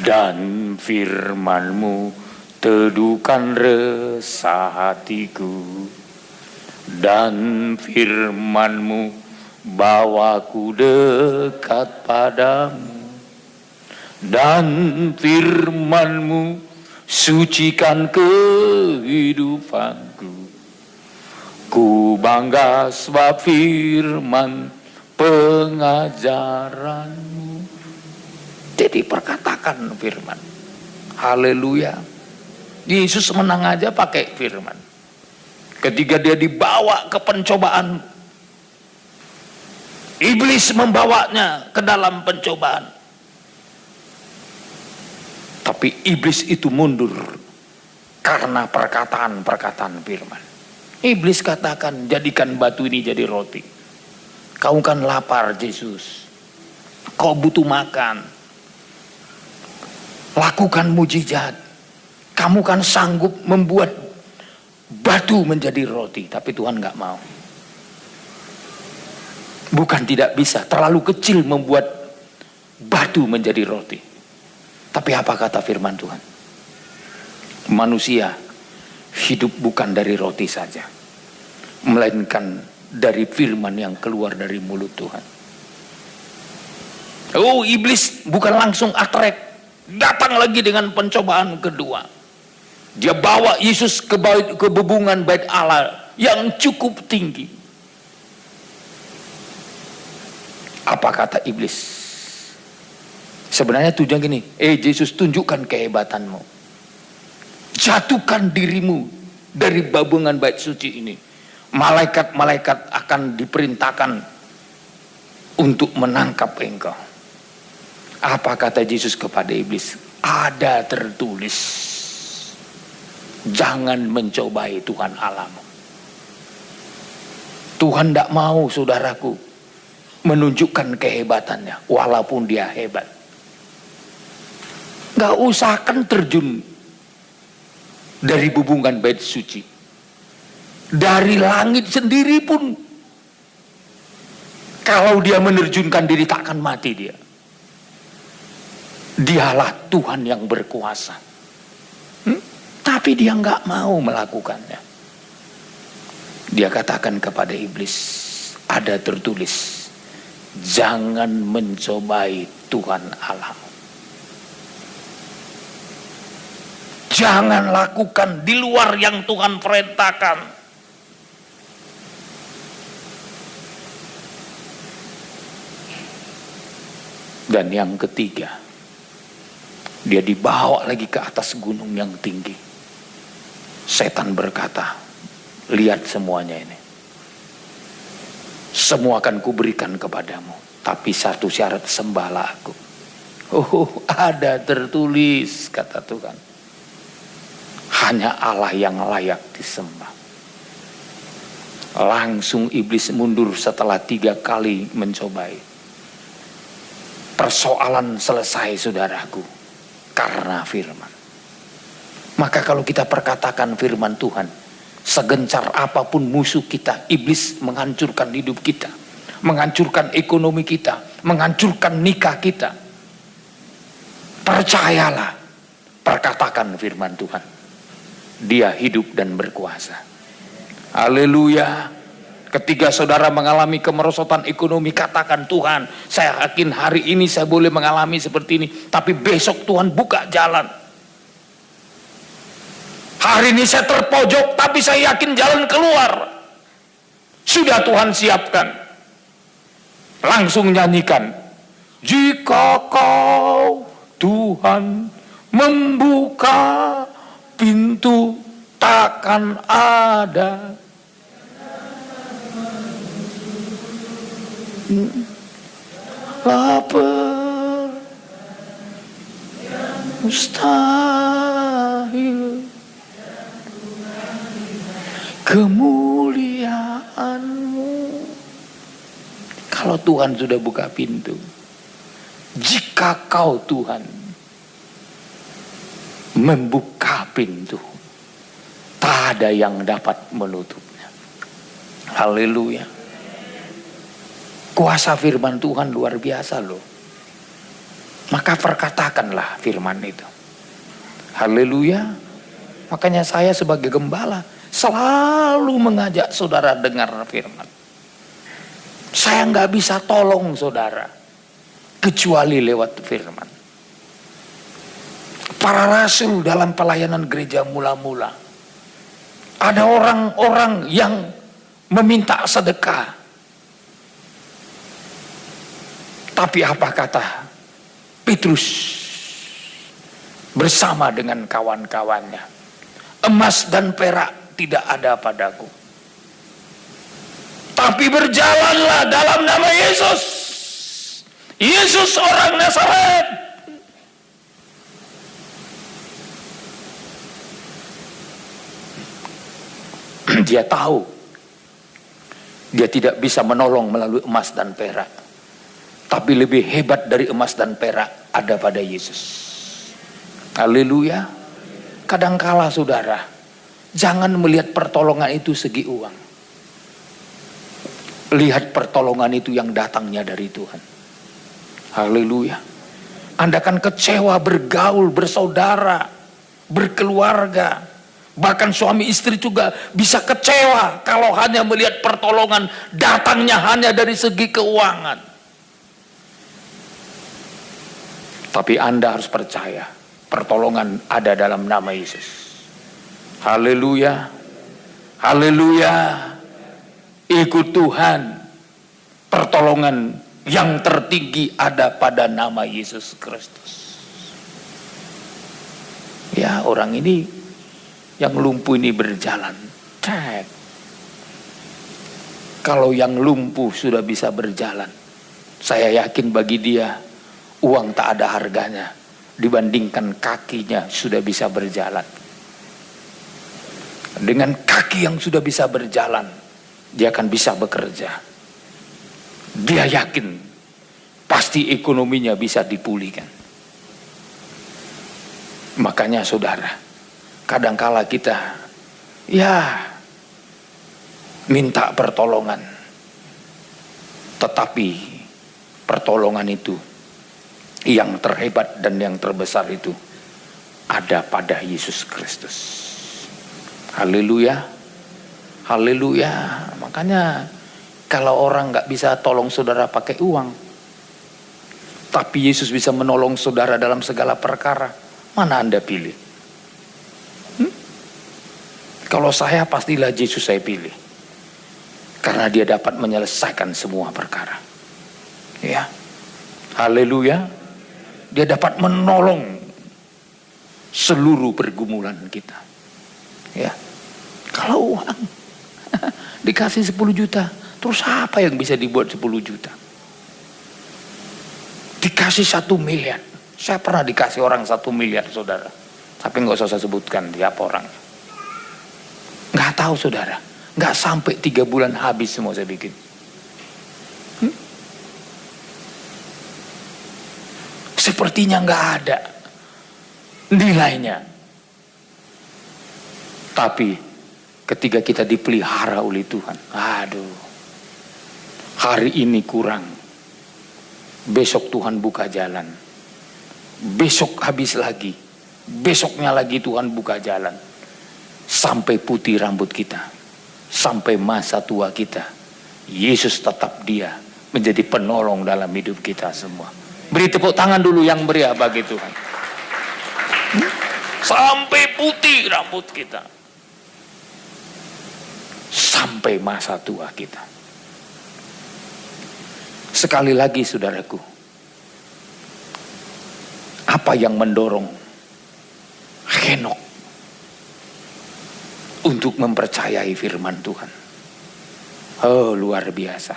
dan firman-Mu teduhkan resah hatiku, dan firman-Mu bawaku dekat padamu, dan firman-Mu sucikan kehidupanku. Ku bangga sebab firman pengajaran-Mu. Jadi perkatakan firman. Haleluya. Yesus menang aja pakai firman. Ketika dia dibawa ke pencobaan, iblis membawanya ke dalam pencobaan. Tapi iblis itu mundur karena perkataan-perkataan firman. Iblis katakan, jadikan batu ini jadi roti. Kau kan lapar, Yesus. Kau butuh makan. Lakukan mujizat. Kamu kan sanggup membuat batu menjadi roti. Tapi Tuhan gak mau. Bukan tidak bisa, terlalu kecil membuat batu menjadi roti. Tapi apa kata firman Tuhan? Manusia hidup bukan dari roti saja, melainkan dari firman yang keluar dari mulut Tuhan. Oh, iblis bukan langsung atrek, datang lagi dengan pencobaan kedua. Dia bawa Yesus ke bebungan bait Allah yang cukup tinggi. Apa kata iblis? Sebenarnya tujuan gini, Yesus, tunjukkan kehebatanmu. Jatuhkan dirimu dari bebungan bait suci ini. Malaikat-malaikat akan diperintahkan untuk menangkap engkau. Apa kata Yesus kepada iblis? Ada tertulis, jangan mencobai Tuhan Allahmu. Tuhan tidak mau, saudaraku, menunjukkan kehebatannya walaupun dia hebat. Gak usahkan terjun dari bubungan bait suci. Dari langit sendiri pun, kalau dia menerjunkan diri tak akan mati dia. Dialah Tuhan yang berkuasa. Tapi dia nggak mau melakukannya. Dia katakan kepada iblis, ada tertulis, jangan mencobai Tuhan Allahmu. Jangan lakukan di luar yang Tuhan perintahkan. Dan yang ketiga, dia dibawa lagi ke atas gunung yang tinggi. Setan berkata, lihat semuanya ini. Semua akan kuberikan kepadamu. Tapi satu syarat, sembahlah aku. Oh, ada tertulis, kata Tuhan. Hanya Allah yang layak disembah. Langsung iblis mundur setelah 3 kali mencobai. Persoalan selesai, saudaraku, karena firman. Maka kalau kita perkatakan firman Tuhan, segencar apapun musuh kita, iblis menghancurkan hidup kita, menghancurkan ekonomi kita, menghancurkan nikah kita. Percayalah, perkatakan firman Tuhan. Dia hidup dan berkuasa. Haleluya. Ketika saudara mengalami kemerosotan ekonomi, katakan, Tuhan, saya yakin hari ini saya boleh mengalami seperti ini, tapi besok Tuhan buka jalan. Hari ini saya terpojok, tapi saya yakin jalan keluar sudah Tuhan siapkan. Langsung nyanyikan, jika kau Tuhan membuka pintu, takkan ada lapar mustahil. Kemuliaan-Mu. Kalau Tuhan sudah buka pintu, jika kau Tuhan membuka pintu, tak ada yang dapat menutupnya. Haleluya. Kuasa firman Tuhan luar biasa loh. Maka perkatakanlah firman itu. Haleluya. Makanya saya sebagai gembala selalu mengajak saudara dengar firman. Saya nggak bisa tolong saudara kecuali lewat firman. Para rasul dalam pelayanan gereja mula-mula, ada orang-orang yang meminta sedekah. Tapi apa kata Petrus bersama dengan kawan-kawannya? Emas dan perak tidak ada padaku, tapi berjalanlah dalam nama Yesus. Yesus orang Nazaret. Dia tahu dia tidak bisa menolong melalui emas dan perak, tapi lebih hebat dari emas dan perak ada pada Yesus. Haleluya. Kadangkala saudara, jangan melihat pertolongan itu segi uang. Lihat pertolongan itu yang datangnya dari Tuhan. Haleluya. Anda akan kecewa bergaul, bersaudara, berkeluarga. Bahkan suami istri juga bisa kecewa kalau hanya melihat pertolongan datangnya hanya dari segi keuangan. Tapi Anda harus percaya, pertolongan ada dalam nama Yesus. Haleluya. Haleluya. Ikut Tuhan. Pertolongan yang tertinggi ada pada nama Yesus Kristus. Ya, orang ini yang lumpuh ini berjalan. Cek. Kalau yang lumpuh sudah bisa berjalan, saya yakin bagi dia uang tak ada harganya dibandingkan kakinya sudah bisa berjalan. Dengan kaki yang sudah bisa berjalan, dia akan bisa bekerja. Dia yakin pasti ekonominya bisa dipulihkan. Makanya saudara, kadangkala kita minta pertolongan, tetapi pertolongan itu yang terhebat dan yang terbesar itu ada pada Yesus Kristus. Haleluya. Haleluya. Makanya kalau orang nggak bisa tolong saudara pakai uang, tapi Yesus bisa menolong saudara dalam segala perkara, mana Anda pilih? Kalau saya, pastilah Yesus saya pilih, karena dia dapat menyelesaikan semua perkara. Ya, haleluya. Dia dapat menolong seluruh pergumulan kita. Ya, kalau uang dikasih 10 juta, terus apa yang bisa dibuat 10 juta? Dikasih 1 miliar. Saya pernah dikasih orang 1 miliar saudara, tapi nggak usah saya sebutkan siapa orang. Nggak tahu saudara, nggak sampai 3 bulan habis semua saya bikin. Sepertinya nggak ada nilainya. Tapi ketika kita dipelihara oleh Tuhan, aduh, hari ini kurang, besok Tuhan buka jalan, besok habis lagi, besoknya lagi Tuhan buka jalan, sampai putih rambut kita, sampai masa tua kita, Yesus tetap dia menjadi penolong dalam hidup kita semua. Beri tepuk tangan dulu yang meriah bagi Tuhan. Sampai putih rambut kita, sampai masa tua kita. Sekali lagi saudaraku, apa yang mendorong Henok untuk mempercayai firman Tuhan? Oh, luar biasa.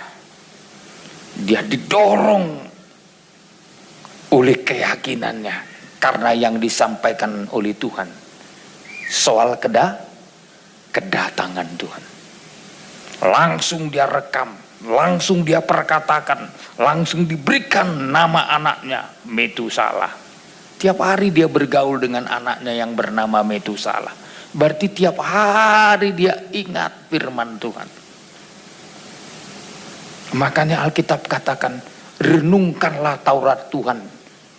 Dia didorong oleh keyakinannya karena yang disampaikan oleh Tuhan soal kedatangan Tuhan. Langsung dia rekam, langsung dia perkatakan, langsung diberikan nama anaknya Metusalah. Tiap hari dia bergaul dengan anaknya yang bernama Metusalah. Berarti tiap hari dia ingat firman Tuhan. Makanya Alkitab katakan, renungkanlah Taurat Tuhan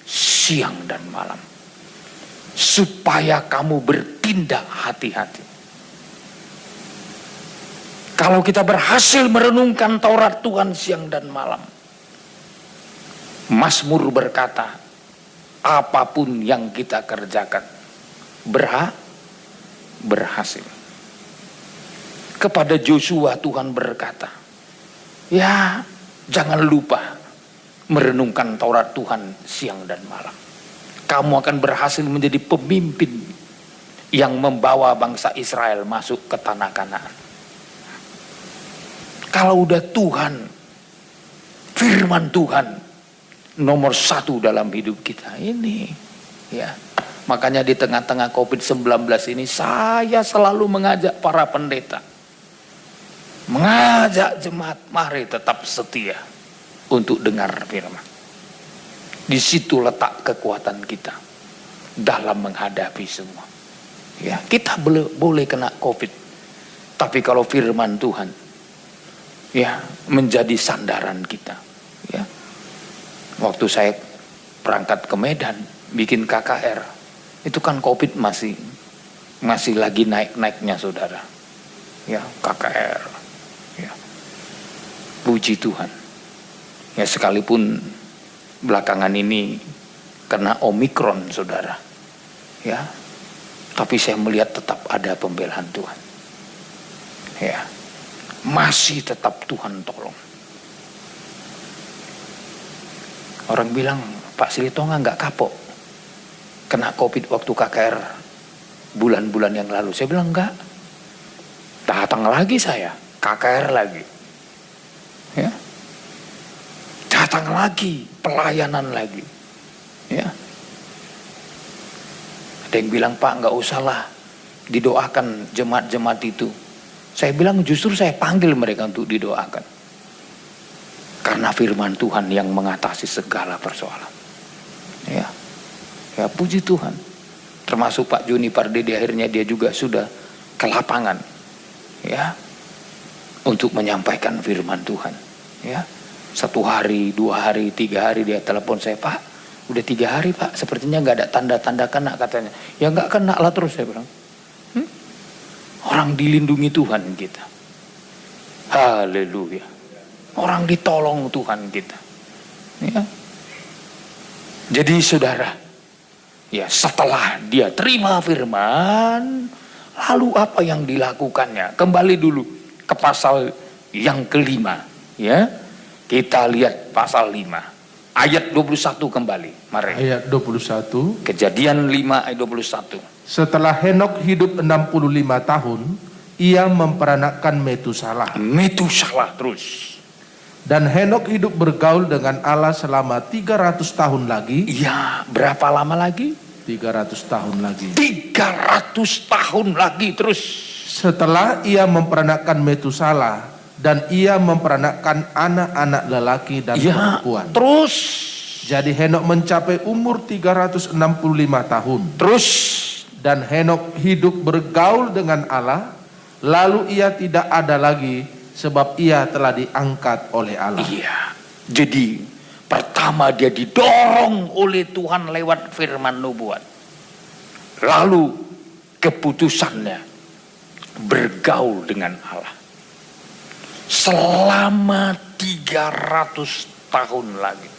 siang dan malam, supaya kamu bertindak hati-hati. Kalau kita berhasil merenungkan Taurat Tuhan siang dan malam, Mazmur berkata, apapun yang kita kerjakan berhasil. Kepada Joshua Tuhan berkata, ya jangan lupa merenungkan Taurat Tuhan siang dan malam. Kamu akan berhasil menjadi pemimpin yang membawa bangsa Israel masuk ke tanah Kanaan. Kalau udah Tuhan, firman Tuhan nomor 1 dalam hidup kita ini, ya. Makanya di tengah-tengah COVID-19 ini saya selalu mengajak para pendeta, mengajak jemaat, mari tetap setia untuk dengar firman. Di situ letak kekuatan kita dalam menghadapi semua. Ya, kita boleh kena COVID, tapi kalau firman Tuhan ya menjadi sandaran kita. Ya. Waktu saya berangkat ke Medan bikin KKR, itu kan COVID masih lagi naik-naiknya, saudara. Ya, KKR. Ya. Puji Tuhan. Ya, sekalipun belakangan ini kena Omikron, saudara. Ya. Tapi saya melihat tetap ada pembelaan Tuhan. Ya. Masih tetap Tuhan tolong. Orang bilang, Pak Silitonga nggak kapok kena COVID waktu KKR bulan-bulan yang lalu. Saya bilang enggak. Datang lagi saya, KKR lagi. Ya. Datang lagi, pelayanan lagi. Ya. Ada yang bilang, Pak nggak usahlah didoakan jemaat-jemaat itu. Saya bilang justru saya panggil mereka untuk didoakan. Karena firman Tuhan yang mengatasi segala persoalan. Ya. Ya, puji Tuhan. Termasuk Pak Juni Pardede, akhirnya dia juga sudah ke lapangan. Ya. Untuk menyampaikan firman Tuhan. Ya. 1 hari, 2 hari, 3 hari dia telepon saya, Pak, udah 3 hari Pak, sepertinya nggak ada tanda-tanda kena, katanya. Ya nggak kena lah terus, saya bilang. Orang dilindungi Tuhan kita. Haleluya. Orang ditolong Tuhan kita. Ya. Jadi saudara, ya setelah dia terima firman, lalu apa yang dilakukannya? Kembali dulu ke pasal yang kelima. Ya, kita lihat pasal 5. Ayat 21 kembali. Mari. Ayat 21. Kejadian 5 ayat 21. Setelah Henok hidup 65 tahun, ia memperanakkan Metusalah. Metusalah terus. Dan Henok hidup bergaul dengan Allah selama 300 tahun lagi. Iya, berapa lama lagi? 300 tahun lagi. 300 tahun lagi terus. Setelah ia memperanakkan Metusalah, dan ia memperanakkan anak-anak lelaki dan perempuan. Terus. Jadi Henok mencapai umur 365 tahun. Terus. Dan Henok hidup bergaul dengan Allah, lalu ia tidak ada lagi, sebab ia telah diangkat oleh Allah. Iya. Jadi pertama dia didorong oleh Tuhan lewat firman nubuat. Lalu keputusannya bergaul dengan Allah. Selama 300 tahun lagi.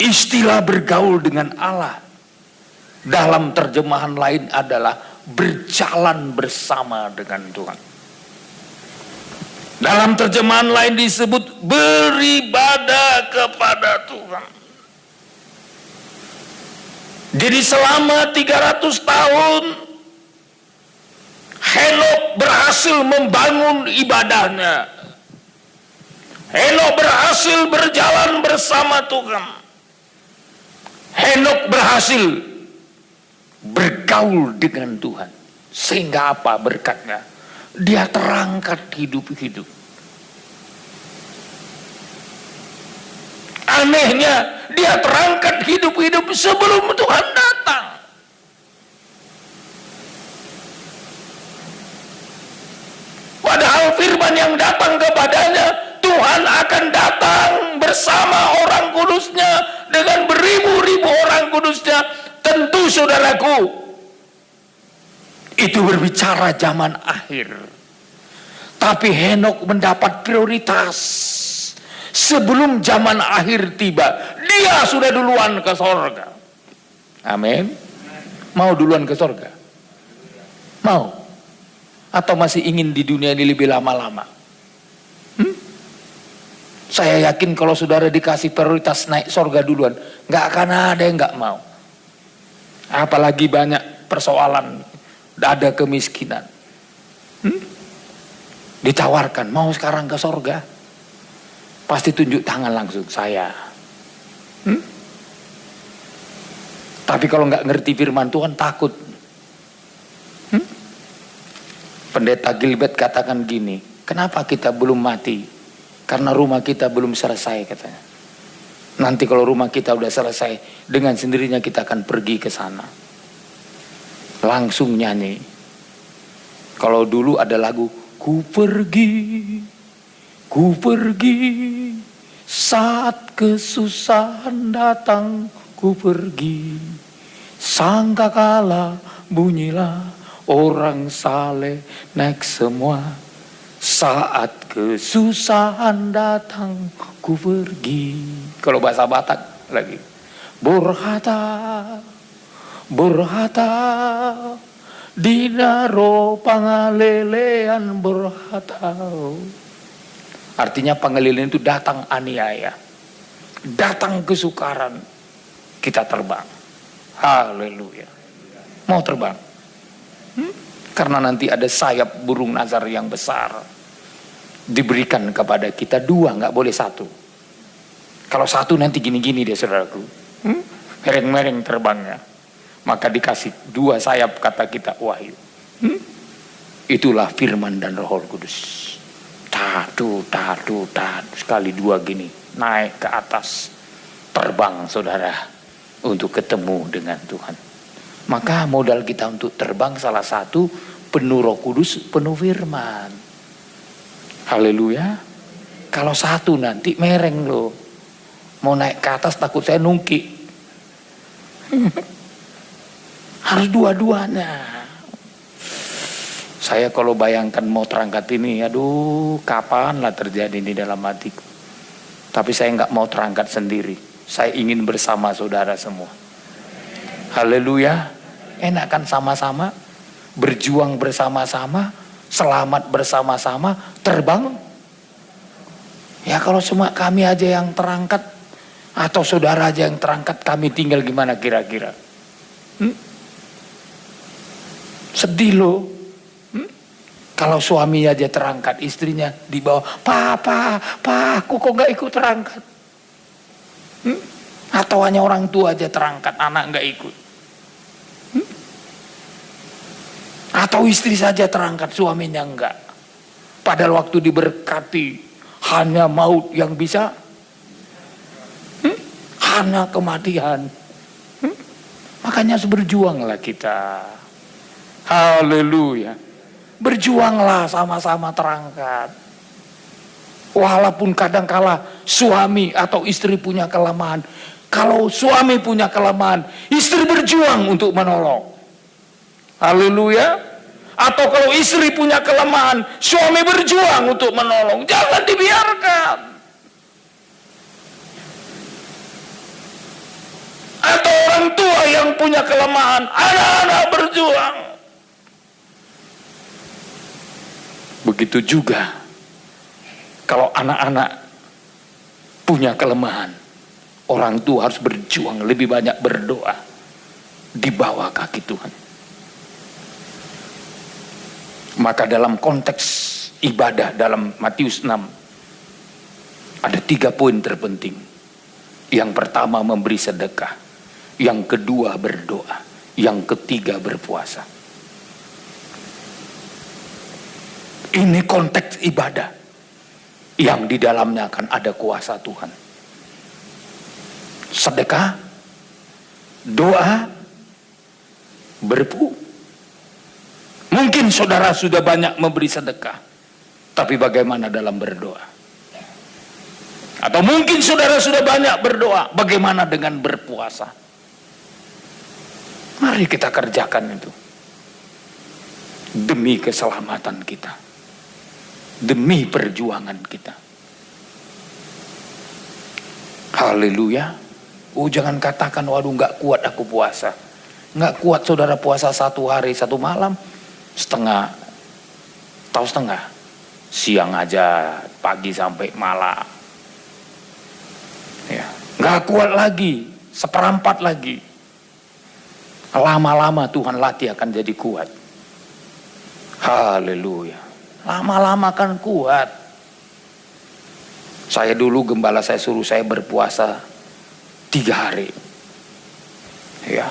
Istilah bergaul dengan Allah dalam terjemahan lain adalah berjalan bersama dengan Tuhan. Dalam terjemahan lain disebut beribadah kepada Tuhan. Jadi selama 300 tahun Henok berhasil membangun ibadahnya. Henok berhasil berjalan bersama Tuhan. Henok berhasil bergaul dengan Tuhan. Sehingga apa berkatnya? Dia terangkat hidup-hidup. Anehnya, dia terangkat hidup-hidup sebelum Tuhan datang. Padahal firman yang datang kepadanya Tuhan akan datang bersama orang kudusnya dengan beribu-ribu orang kudusnya. Tentu saudaraku, itu berbicara zaman akhir. Tapi Henokh mendapat prioritas. Sebelum zaman akhir tiba, dia sudah duluan ke sorga. Amin. Mau duluan ke sorga? Mau? Atau masih ingin di dunia ini lebih lama-lama? Saya yakin kalau saudara dikasih prioritas naik sorga duluan, nggak akan ada yang nggak mau. Apalagi banyak persoalan, ada kemiskinan. Ditawarkan, mau sekarang ke sorga? Pasti tunjuk tangan langsung, saya. Tapi kalau nggak ngerti firman Tuhan, takut. Pendeta Gilbert katakan gini, kenapa kita belum mati? Karena rumah kita belum selesai, katanya. Nanti kalau rumah kita udah selesai, dengan sendirinya kita akan pergi ke sana. Langsung nyanyi. Kalau dulu ada lagu, ku pergi saat kesusahan datang, ku pergi. Sangkakala bunyilah orang saleh naik semua. Saat kesusahan datang, ku pergi. Kalau bahasa Batak lagi, berhata dinaro pangalelean berhata. Artinya pangalelean itu datang aniaya, datang kesukaran, kita terbang. Haleluya. Mau terbang? Karena nanti ada sayap burung nazar yang besar diberikan kepada kita, 2, nggak boleh 1. Kalau 1 nanti gini-gini deh saudaraku, mereng-mereng terbangnya. Maka dikasih 2 sayap, kata kita Wahyu. Itulah firman dan Roh Kudus. Tadu, sekali 2 gini, naik ke atas, terbang saudara, untuk ketemu dengan Tuhan. Maka modal kita untuk terbang salah satu, penuh Roh Kudus, penuh firman. Haleluya. Kalau 1 nanti mereng loh. Mau naik ke atas takut saya nungki. Harus dua-duanya. Saya kalau bayangkan mau terangkat ini, aduh, kapan lah terjadi di dalam hatiku. Tapi saya nggak mau terangkat sendiri. Saya ingin bersama saudara semua. Haleluya. Enak kan sama-sama, berjuang bersama-sama, selamat bersama-sama, terbang. Ya kalau cuma kami aja yang terangkat, atau saudara aja yang terangkat, kami tinggal gimana kira-kira? Sedih loh. Kalau suami aja terangkat, istrinya di bawah, Papa, aku kok gak ikut terangkat? Atau hanya orang tua aja terangkat, anak gak ikut? Atau istri saja terangkat, suaminya enggak. Padahal waktu diberkati, hanya maut yang bisa, hanya kematian. Makanya harus berjuanglah kita. Haleluya. Berjuanglah sama-sama terangkat. Walaupun kadangkala suami atau istri punya kelemahan. Kalau suami punya kelemahan, istri berjuang untuk menolong. Haleluya. Atau kalau istri punya kelemahan, suami berjuang untuk menolong. Jangan dibiarkan. Atau orang tua yang punya kelemahan, anak-anak berjuang. Begitu juga kalau anak-anak punya kelemahan, orang tua harus berjuang, lebih banyak berdoa di bawah kaki Tuhan. Maka dalam konteks ibadah dalam Matius 6 ada 3 poin terpenting. Yang pertama memberi sedekah, yang kedua berdoa, yang ketiga berpuasa. Ini konteks ibadah yang di dalamnya akan ada kuasa Tuhan. Sedekah, doa, berpuasa. Mungkin saudara sudah banyak memberi sedekah, tapi bagaimana dalam berdoa? Atau mungkin saudara sudah banyak berdoa, bagaimana dengan berpuasa? Mari kita kerjakan itu. Demi keselamatan kita. Demi perjuangan kita. Haleluya. Oh, jangan katakan, waduh gak kuat aku puasa. Gak kuat saudara puasa 1 hari 1 malam. Tahu setengah. Siang aja, pagi sampai malam. Ya, gak kuat lagi, 1/4 lagi. Lama-lama Tuhan latih akan jadi kuat. Haleluya. Lama-lama kan kuat. Saya dulu gembala saya suruh saya berpuasa 3 hari. Ya.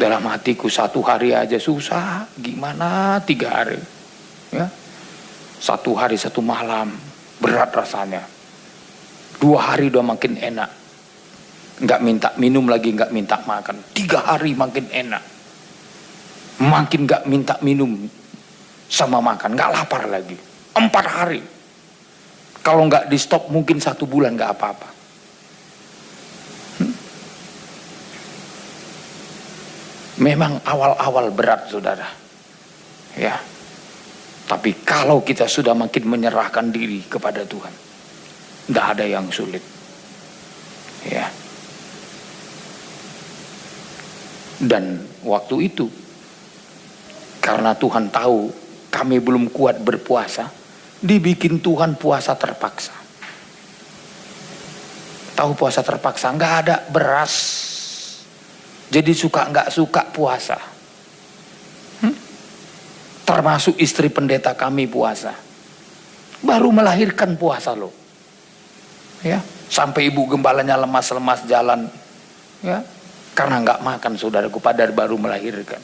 Dalam hatiku 1 hari aja susah. Gimana 3 hari? Ya. 1 hari 1 malam berat rasanya. 2 hari udah makin enak. Nggak minta minum lagi, nggak minta makan. 3 hari makin enak. Makin nggak minta minum sama makan, nggak lapar lagi. 4 hari. Kalau nggak di stop mungkin 1 bulan nggak apa-apa. Memang awal-awal berat saudara. Ya. Tapi kalau kita sudah makin menyerahkan diri kepada Tuhan, tidak ada yang sulit. Ya. Dan waktu itu, karena Tuhan tahu kami belum kuat berpuasa, dibikin Tuhan puasa terpaksa. Tahu puasa terpaksa? Nggak ada beras. Jadi suka nggak suka puasa. Termasuk istri pendeta kami puasa. Baru melahirkan puasa loh. Ya, sampai ibu gembalanya lemas-lemas jalan. Ya, karena nggak makan saudaraku, padahal baru melahirkan.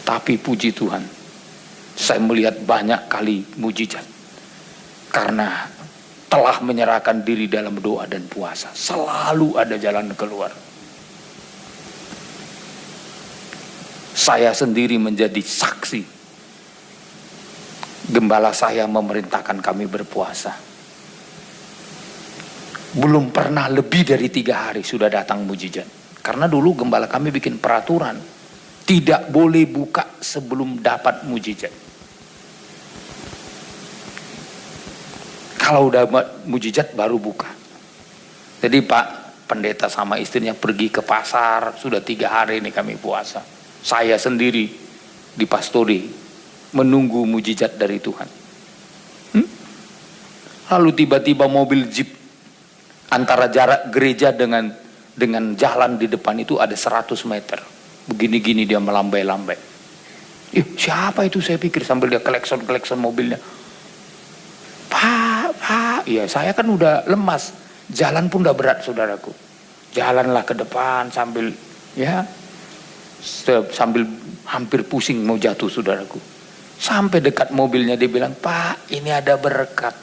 Tapi puji Tuhan, saya melihat banyak kali mujizat. Karena telah menyerahkan diri dalam doa dan puasa. Selalu ada jalan keluar. Saya sendiri menjadi saksi. Gembala saya memerintahkan kami berpuasa. Belum pernah lebih dari 3 hari sudah datang mujizat. Karena dulu gembala kami bikin peraturan. Tidak boleh buka sebelum dapat mujizat. Kalau udah mujizat baru buka. Jadi Pak pendeta sama istrinya pergi ke pasar. Sudah 3 hari ini kami puasa. Saya sendiri di pastori menunggu mujizat dari Tuhan. Lalu tiba-tiba mobil jeep antara jarak gereja dengan jalan di depan itu ada 100 meter. Begini-gini dia melambai-lambai. Siapa itu saya pikir sambil dia klekson mobilnya. Pak, iya saya kan udah lemas. Jalan pun udah berat saudaraku. Jalanlah ke depan sambil sambil hampir pusing mau jatuh saudaraku. Sampai dekat mobilnya dia bilang, Pak ini ada berkat.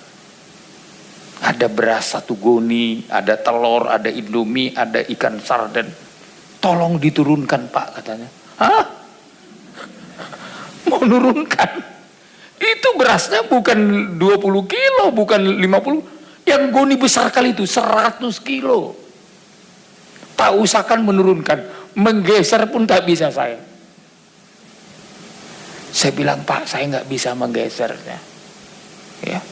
Ada beras 1 goni, ada telur, ada indomie, ada ikan sarden. Tolong diturunkan Pak katanya. Hah? Mau nurunkan? Itu berasnya bukan 20 kilo, bukan 50. Yang goni besar kali itu 100 kilo. Tak usahakan menurunkan. Menggeser pun tak bisa saya. Saya bilang, Pak saya nggak bisa menggesernya. Ya.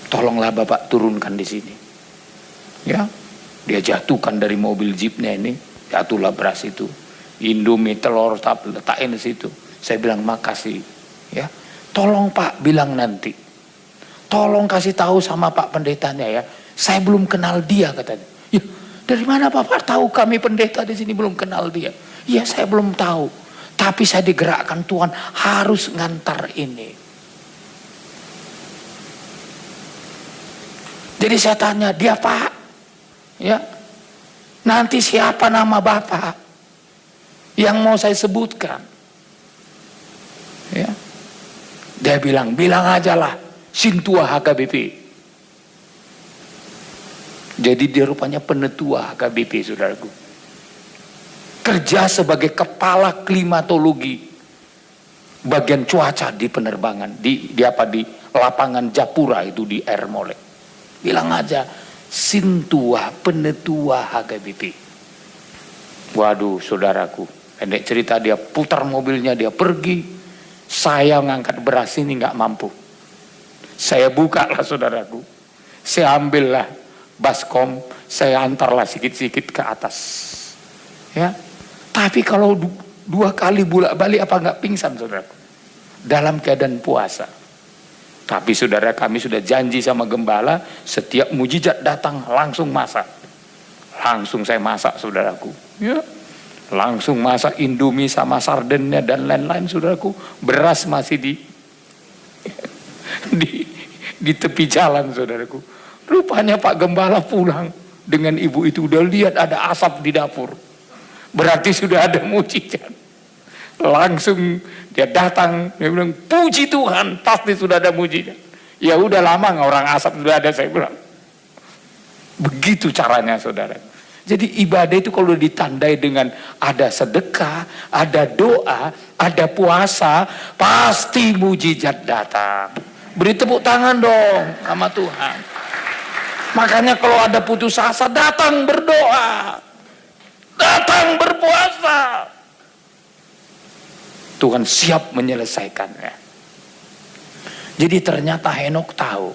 Tolonglah Bapak turunkan di sini. Ya. Dia jatuhkan dari mobil jeepnya ini. Jatuhlah beras itu. Indomie, telur, letakin di situ. Saya bilang makasih. Ya. Tolong Pak bilang nanti. Tolong kasih tahu sama Pak pendetanya ya. Saya belum kenal dia katanya. Ya, dari mana Bapak tahu kami pendeta di sini belum kenal dia? Ya saya belum tahu. Tapi saya digerakkan Tuhan harus ngantar ini. Jadi saya tanya dia Pak. Ya. Nanti siapa nama Bapak yang mau saya sebutkan? Ya. Dia bilang aja lah Sintua HKBP. Jadi dia rupanya penetua HKBP saudaraku. Kerja sebagai kepala klimatologi bagian cuaca di penerbangan di lapangan Japura itu di Air Molek. bilang aja Sintua Penetua HKBP. Waduh saudaraku, pendek cerita, dia putar mobilnya, dia pergi. Saya ngangkat beras ini nggak mampu. Saya buka lah saudaraku, saya ambillah baskom, saya antarlah sikit-sikit ke atas. Ya, tapi kalau 2 kali bolak-balik apa nggak pingsan saudaraku? Dalam keadaan puasa. Tapi saudara, kami sudah janji sama gembala, setiap mujizat datang langsung masak. Langsung saya masak saudaraku. Ya, langsung masak Indomie sama sardennya dan lain-lain saudaraku. Beras masih di tepi jalan saudaraku. Rupanya Pak Gembala pulang dengan ibu itu, udah lihat ada asap di dapur. Berarti sudah ada mujizat. Langsung dia datang, dia bilang, puji Tuhan, pasti sudah ada mujizat. Ya udah lama nggak orang asap sudah ada, saya bilang. Begitu caranya saudara. Jadi ibadah itu kalau ditandai dengan ada sedekah, ada doa, ada puasa, pasti mujizat datang. Beri tepuk tangan dong sama Tuhan. Makanya kalau ada putus asa, datang berdoa, datang berpuasa. Tuhan siap menyelesaikannya. Jadi ternyata Henokh tahu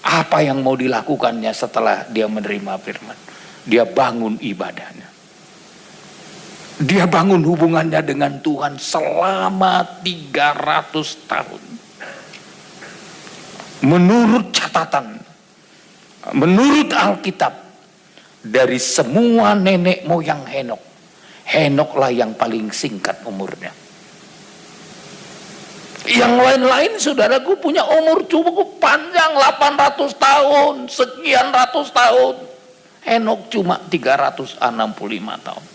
apa yang mau dilakukannya setelah dia menerima firman. Dia bangun ibadahnya. Dia bangun hubungannya dengan Tuhan selama 300 tahun. Menurut catatan, menurut Alkitab, dari semua nenek moyang Henokh, Henokh lah yang paling singkat umurnya. Yang lain-lain saudaraku punya umur cukup panjang, 800 tahun, sekian ratus tahun. Henokh cuma 365 tahun.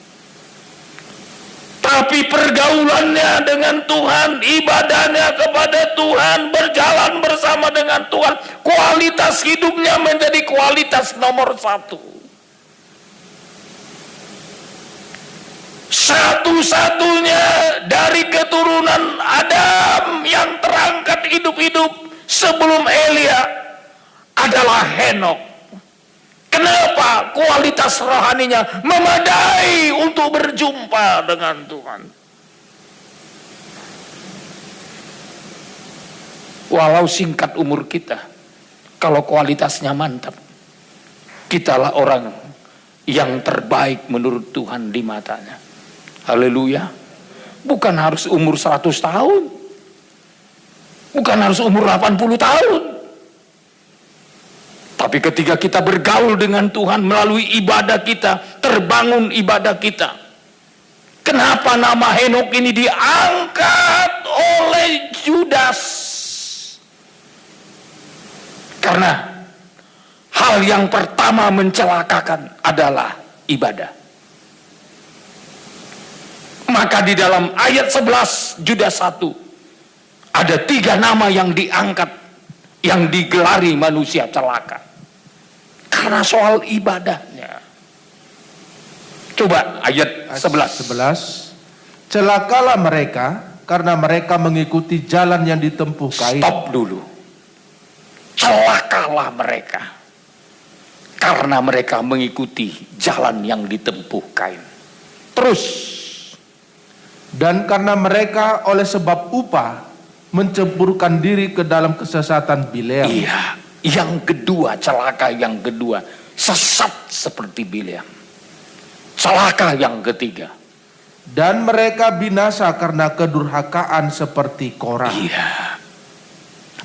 Tapi pergaulannya dengan Tuhan, ibadahnya kepada Tuhan, berjalan bersama dengan Tuhan, kualitas hidupnya menjadi kualitas nomor 1. Satu-satunya dari keturunan Adam yang terangkat hidup-hidup sebelum Elia adalah Henokh. Kenapa? Kualitas rohaninya memadai untuk berjumpa dengan Tuhan. Walau singkat umur kita, kalau kualitasnya mantap, kitalah orang yang terbaik menurut Tuhan di matanya. Haleluya. Bukan harus umur 100 tahun. Bukan harus umur 80 tahun. Tapi ketika kita bergaul dengan Tuhan melalui ibadah kita, terbangun ibadah kita. Kenapa nama Henokh ini diangkat oleh Judas? Karena hal yang pertama mencelakakan adalah ibadah. Maka di dalam ayat 11 Judas 1 ada 3 nama yang diangkat, yang digelari manusia celaka karena soal ibadahnya. Coba ayat 11. Celakalah mereka karena mereka mengikuti jalan yang ditempuh Kain. Stop dulu. Celakalah mereka karena mereka mengikuti jalan yang ditempuh Kain. Terus, dan karena mereka oleh sebab upah menceburkan diri ke dalam kesesatan Bileam. Iya, yang kedua, celaka yang kedua, sesat seperti Bileam. Celaka yang ketiga, dan mereka binasa karena kedurhakaan seperti Korah. iya.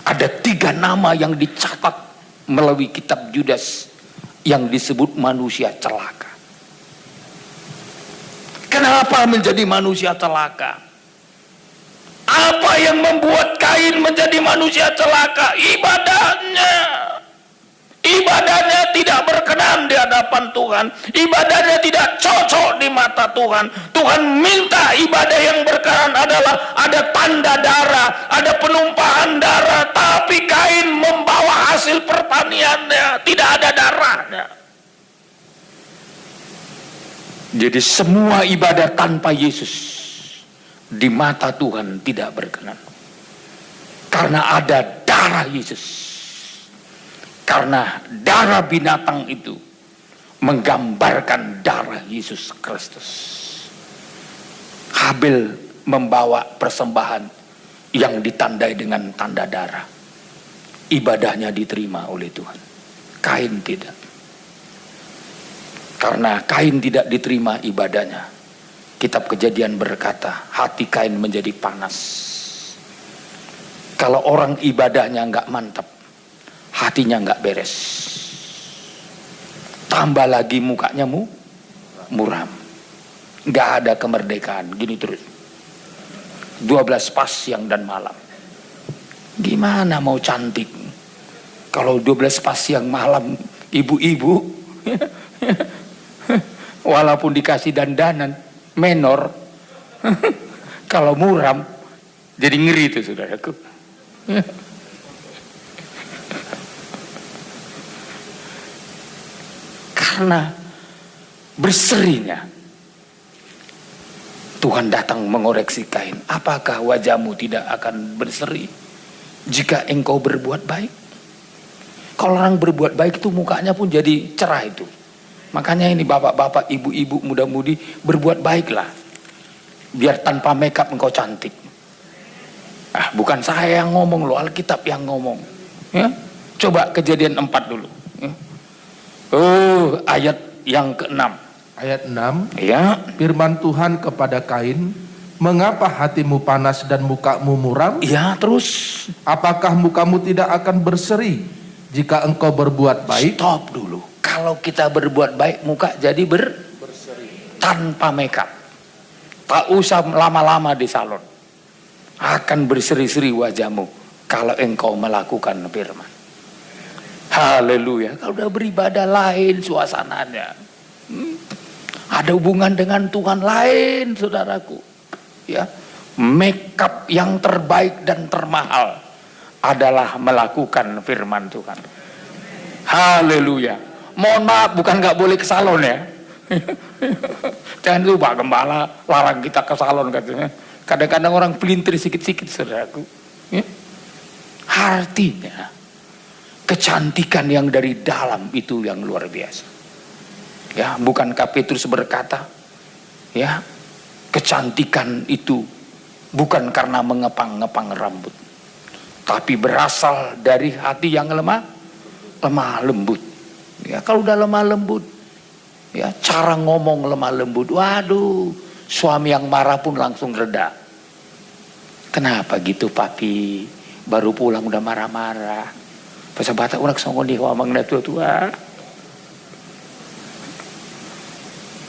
Ada 3 nama yang dicatat melalui kitab Judas yang disebut manusia celaka. Kenapa menjadi manusia celaka? Apa yang membuat Kain menjadi manusia celaka? Ibadahnya. Ibadahnya tidak berkenan di hadapan Tuhan. Ibadahnya tidak cocok di mata Tuhan. Tuhan minta ibadah yang berkenan adalah ada tanda darah, ada penumpahan darah. Tapi Kain membawa hasil pertaniannya, tidak ada darahnya. Jadi semua ibadah tanpa Yesus di mata Tuhan tidak berkenan. Karena ada darah Yesus. Karena darah binatang itu menggambarkan darah Yesus Kristus. Habel membawa persembahan yang ditandai dengan tanda darah. Ibadahnya diterima oleh Tuhan. Kain tidak. Karena Kain tidak diterima ibadahnya, Kitab Kejadian berkata, hati Kain menjadi panas. Kalau orang ibadahnya nggak mantap, hatinya nggak beres. Tambah lagi mukanya muram. Nggak ada kemerdekaan. Gini terus. 12 pas siang dan malam. Gimana mau cantik? Kalau 12 pas siang malam, ibu-ibu, walaupun dikasih dandanan menor, kalau muram, jadi ngeri itu saudaraku. Karena berserinya Tuhan datang mengoreksi Kain. Apakah wajahmu tidak akan berseri jika engkau berbuat baik? Kalau orang berbuat baik itu mukanya pun jadi cerah itu. Makanya ini bapak-bapak, ibu-ibu, muda-mudi, berbuat baiklah. Biar tanpa makeup engkau cantik. Ah, bukan saya yang ngomong loh, Alkitab yang ngomong. Ya? Coba Kejadian 4 dulu. Ya? Oh, ayat yang ke-6. Ayat 6. Ya. Firman Tuhan kepada Kain, mengapa hatimu panas dan mukamu muram? Ya, terus. Apakah mukamu tidak akan berseri jika engkau berbuat baik? Stop dulu. Kalau kita berbuat baik, muka jadi berseri. Tanpa makeup. Tak usah lama-lama di salon. Akan berseri-seri wajahmu kalau engkau melakukan firman. Haleluya. Kalau udah beribadah lain suasananya. Ada hubungan dengan Tuhan lain, saudaraku. Ya, makeup yang terbaik dan termahal adalah melakukan firman Tuhan. Haleluya. Mohon maaf, bukan nggak boleh ke salon ya. Jangan lupa Gembala larang kita ke salon katanya. Kadang-kadang orang pelintir sikit-sikit, saudaraku. Ya. Artinya kecantikan yang dari dalam itu yang luar biasa. Ya, bukankah Petrus berkata, ya, kecantikan itu bukan karena mengepang-ngepang rambut, tapi berasal dari hati yang lemah lembut. Ya, kalau udah lemah lembut, ya, cara ngomong lemah lembut, waduh, suami yang marah pun langsung reda. Kenapa gitu papi? Baru pulang udah marah-marah. Pasal batak unak songong di wamang na tua-tua.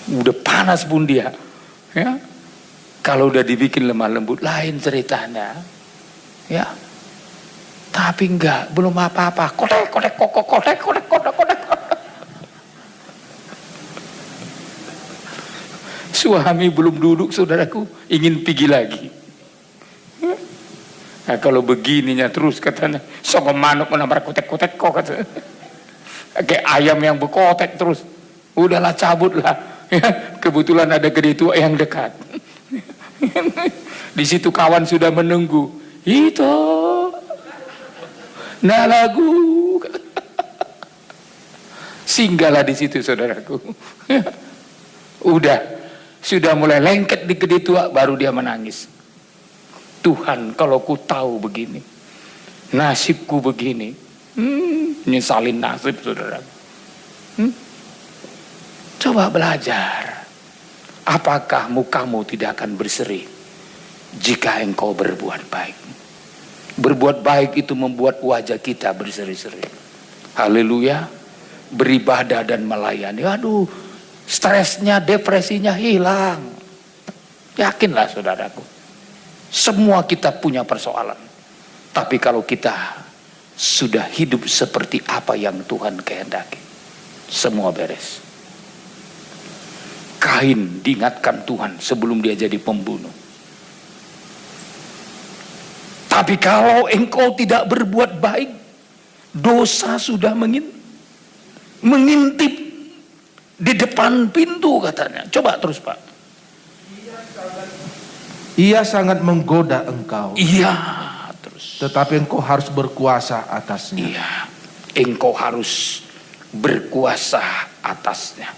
Udah panas pun dia, ya. Kalau udah dibikin lemah lembut lain ceritanya, ya. Tapi enggak, belum apa-apa. Kotek. Suami belum duduk, saudaraku, ingin pergi lagi. Nah, kalau begininya terus katanya, songong manuk menambar kotek kok kata. Kayak ayam yang berkotek terus. Udahlah cabutlah. Ya, kebetulan ada gede tua yang dekat. Di situ kawan sudah menunggu. Itu nah lagu. Singgahlah di situ, saudaraku. Sudah mulai lengket di gede tua, baru dia menangis. Tuhan, kalau ku tahu begini, nasibku begini, nyesalin nasib, saudaraku. Coba belajar. Apakah mukamu tidak akan berseri jika engkau berbuat baik? Berbuat baik itu membuat wajah kita berseri-seri. Haleluya. Beribadah dan melayani. Aduh, stresnya, depresinya hilang. Yakinlah, saudaraku. Semua kita punya persoalan. Tapi kalau kita sudah hidup seperti apa yang Tuhan kehendaki, semua beres. Kain diingatkan Tuhan sebelum dia jadi pembunuh. Tapi kalau engkau tidak berbuat baik, dosa sudah mengintip di depan pintu katanya. Coba terus, Pak. Ia sangat menggoda engkau. Iya, terus. Tetapi engkau harus berkuasa atasnya. Iya. engkau harus berkuasa atasnya.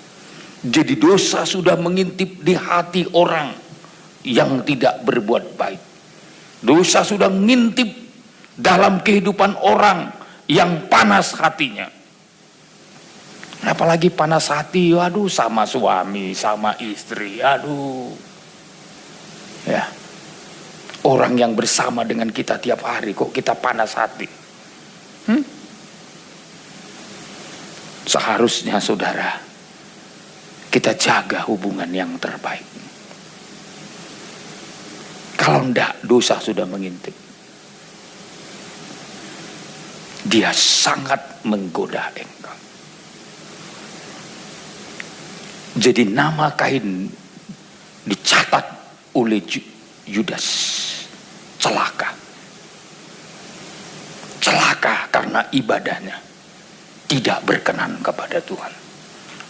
Jadi dosa sudah mengintip di hati orang yang tidak berbuat baik. Dosa sudah ngintip dalam kehidupan orang yang panas hatinya. Apalagi panas hati, waduh, sama suami, sama istri, aduh. Ya. Orang yang bersama dengan kita tiap hari kok kita panas hati. Seharusnya saudara, kita jaga hubungan yang terbaik. Kalau enggak, dosa sudah mengintip. Dia sangat menggoda engkau. Jadi nama Kain dicatat oleh Yudas. Celaka. Celaka karena ibadahnya tidak berkenan kepada Tuhan.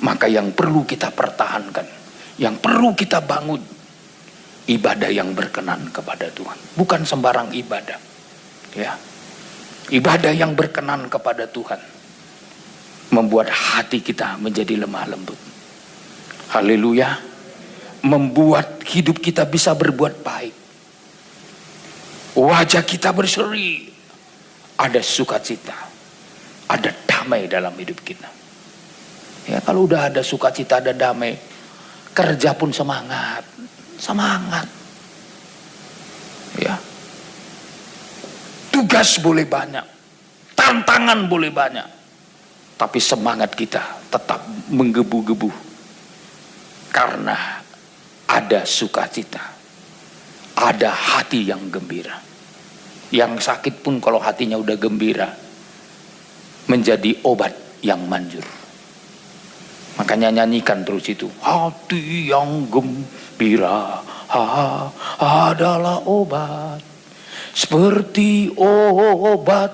Maka yang perlu kita pertahankan, yang perlu kita bangun, ibadah yang berkenan kepada Tuhan. Bukan sembarang ibadah. Ya. Ibadah yang berkenan kepada Tuhan membuat hati kita menjadi lemah lembut. Haleluya. Membuat hidup kita bisa berbuat baik. Wajah kita berseri. Ada sukacita. Ada damai dalam hidup kita. Ya, kalau udah ada sukacita, ada damai, kerja pun semangat. Semangat. Ya. Tugas boleh banyak. Tantangan boleh banyak. Tapi semangat kita tetap menggebu-gebu. Karena ada sukacita. Ada hati yang gembira. Yang sakit pun kalau hatinya udah gembira, menjadi obat yang manjur. Makanya nyanyikan terus itu. Hati yang gembira adalah obat. Seperti obat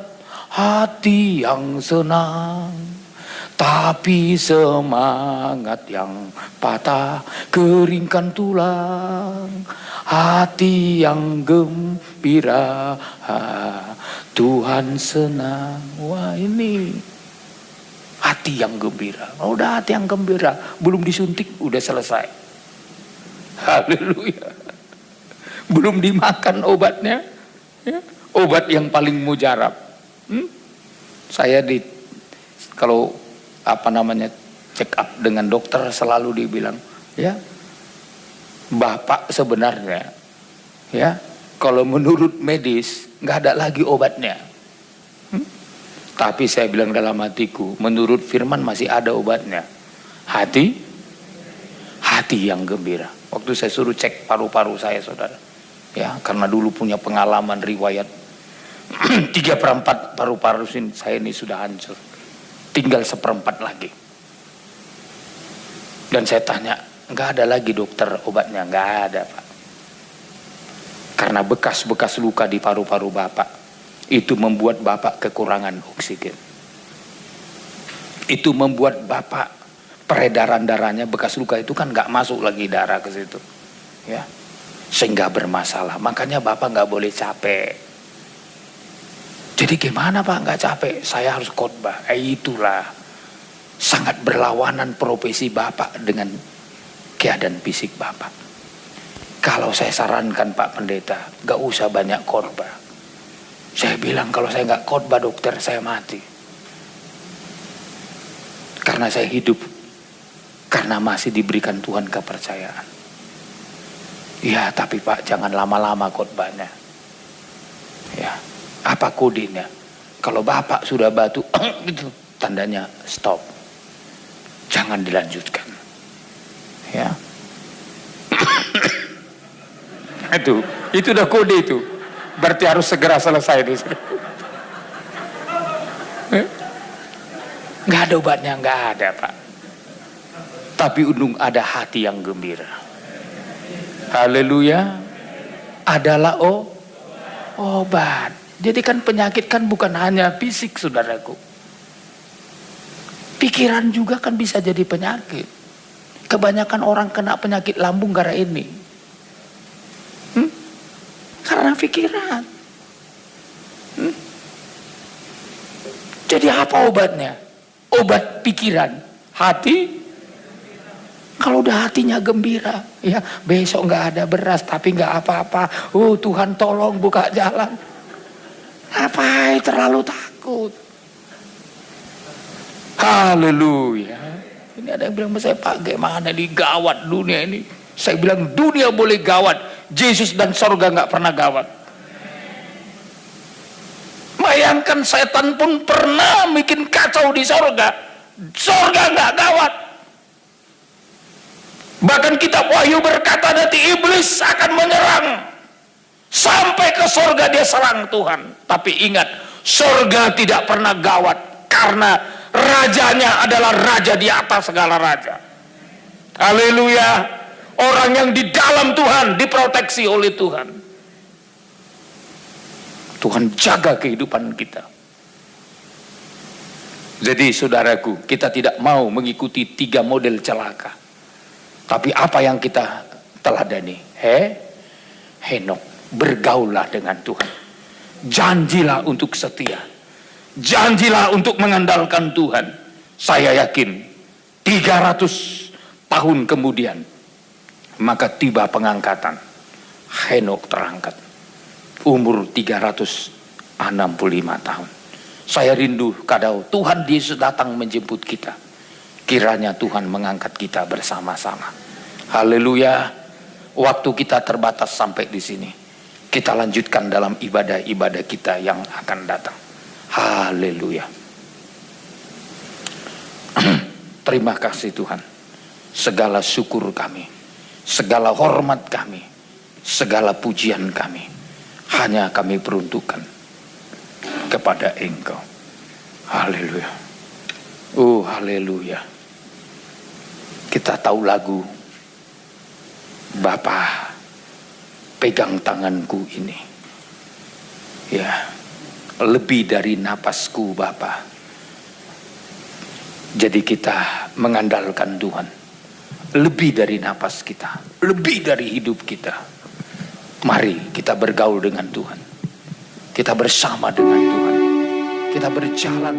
hati yang senang. Tapi semangat yang patah keringkan tulang. Hati yang gembira Tuhan senang. Wah, ini hati yang gembira. Kalau udah hati yang gembira, belum disuntik udah selesai. Haleluya. Belum dimakan obatnya, ya, obat yang paling mujarab. Saya kalau check up dengan dokter selalu dibilang, ya, Bapak sebenarnya, ya, kalau menurut medis nggak ada lagi obatnya. Tapi saya bilang dalam hatiku, menurut firman masih ada obatnya. Hati yang gembira. Waktu saya suruh cek paru-paru saya, saudara, ya, karena dulu punya pengalaman riwayat 3/4 paru-paru saya ini sudah hancur, tinggal 1/4 lagi. Dan saya tanya, nggak ada lagi dokter obatnya? Nggak ada, Pak. Karena bekas-bekas luka di paru-paru Bapak itu membuat Bapak kekurangan oksigen. Itu membuat Bapak peredaran darahnya, bekas luka itu kan nggak masuk lagi darah ke situ, ya, sehingga bermasalah. Makanya Bapak nggak boleh capek. Jadi gimana Pak nggak capek? Saya harus khotbah. Itulah sangat berlawanan profesi Bapak dengan keadaan fisik Bapak. Kalau saya sarankan Pak Pendeta, nggak usah banyak khotbah. Saya bilang kalau saya nggak khotbah, dokter, saya mati. Karena saya hidup karena masih diberikan Tuhan kepercayaan. Ya, tapi Pak jangan lama-lama khotbahnya. Ya, apa kodenya? Kalau Bapak sudah batu, gitu, tandanya stop. Jangan dilanjutkan. Ya. Itu udah kode itu. Berarti harus segera selesai itu. Nggak ada obatnya, nggak ada Pak. Tapi untung ada hati yang gembira. Haleluya. Adalah obat. Jadi kan penyakit kan bukan hanya fisik, saudaraku. Pikiran juga kan bisa jadi penyakit. Kebanyakan orang kena penyakit lambung karena ini. Karena pikiran. Jadi apa obatnya? Obat pikiran, hati. Kalau udah hatinya gembira, ya besok nggak ada beras tapi nggak apa-apa. Oh Tuhan tolong buka jalan. Ngapain terlalu takut? Haleluya. Ini ada yang bilang sama saya, Pak, gimana nih gawat dunia ini? Saya bilang dunia boleh gawat, Yesus dan sorga nggak pernah gawat. Bayangkan setan pun pernah bikin kacau di sorga, sorga nggak gawat. Bahkan kitab Wahyu berkata nanti iblis akan menyerang. Sampai ke sorga dia serang Tuhan. Tapi ingat, sorga tidak pernah gawat. Karena rajanya adalah raja di atas segala raja. Haleluya. Orang yang di dalam Tuhan diproteksi oleh Tuhan. Tuhan jaga kehidupan kita. Jadi saudaraku, kita tidak mau mengikuti 3 model celaka. Tapi apa yang kita teladani? Henok. Bergaulah dengan Tuhan. Janjilah untuk setia. Janjilah untuk mengandalkan Tuhan. Saya yakin 300 tahun kemudian maka tiba pengangkatan. Henok terangkat. Umur 365 tahun. Saya rindu kadang Tuhan Yesus datang menjemput kita. Kiranya Tuhan mengangkat kita bersama-sama. Haleluya. Waktu kita terbatas sampai di sini. Kita lanjutkan dalam ibadah-ibadah kita yang akan datang. Haleluya. Terima kasih Tuhan. Segala syukur kami, segala hormat kami, segala pujian kami, hanya kami peruntukkan kepada Engkau. Haleluya. Oh haleluya. Kita tahu lagu, Bapa pegang tanganku ini, ya, lebih dari napasku Bapa. Jadi kita mengandalkan Tuhan, lebih dari napas kita, lebih dari hidup kita. Mari kita bergaul dengan Tuhan, kita bersama dengan Tuhan, kita berjalan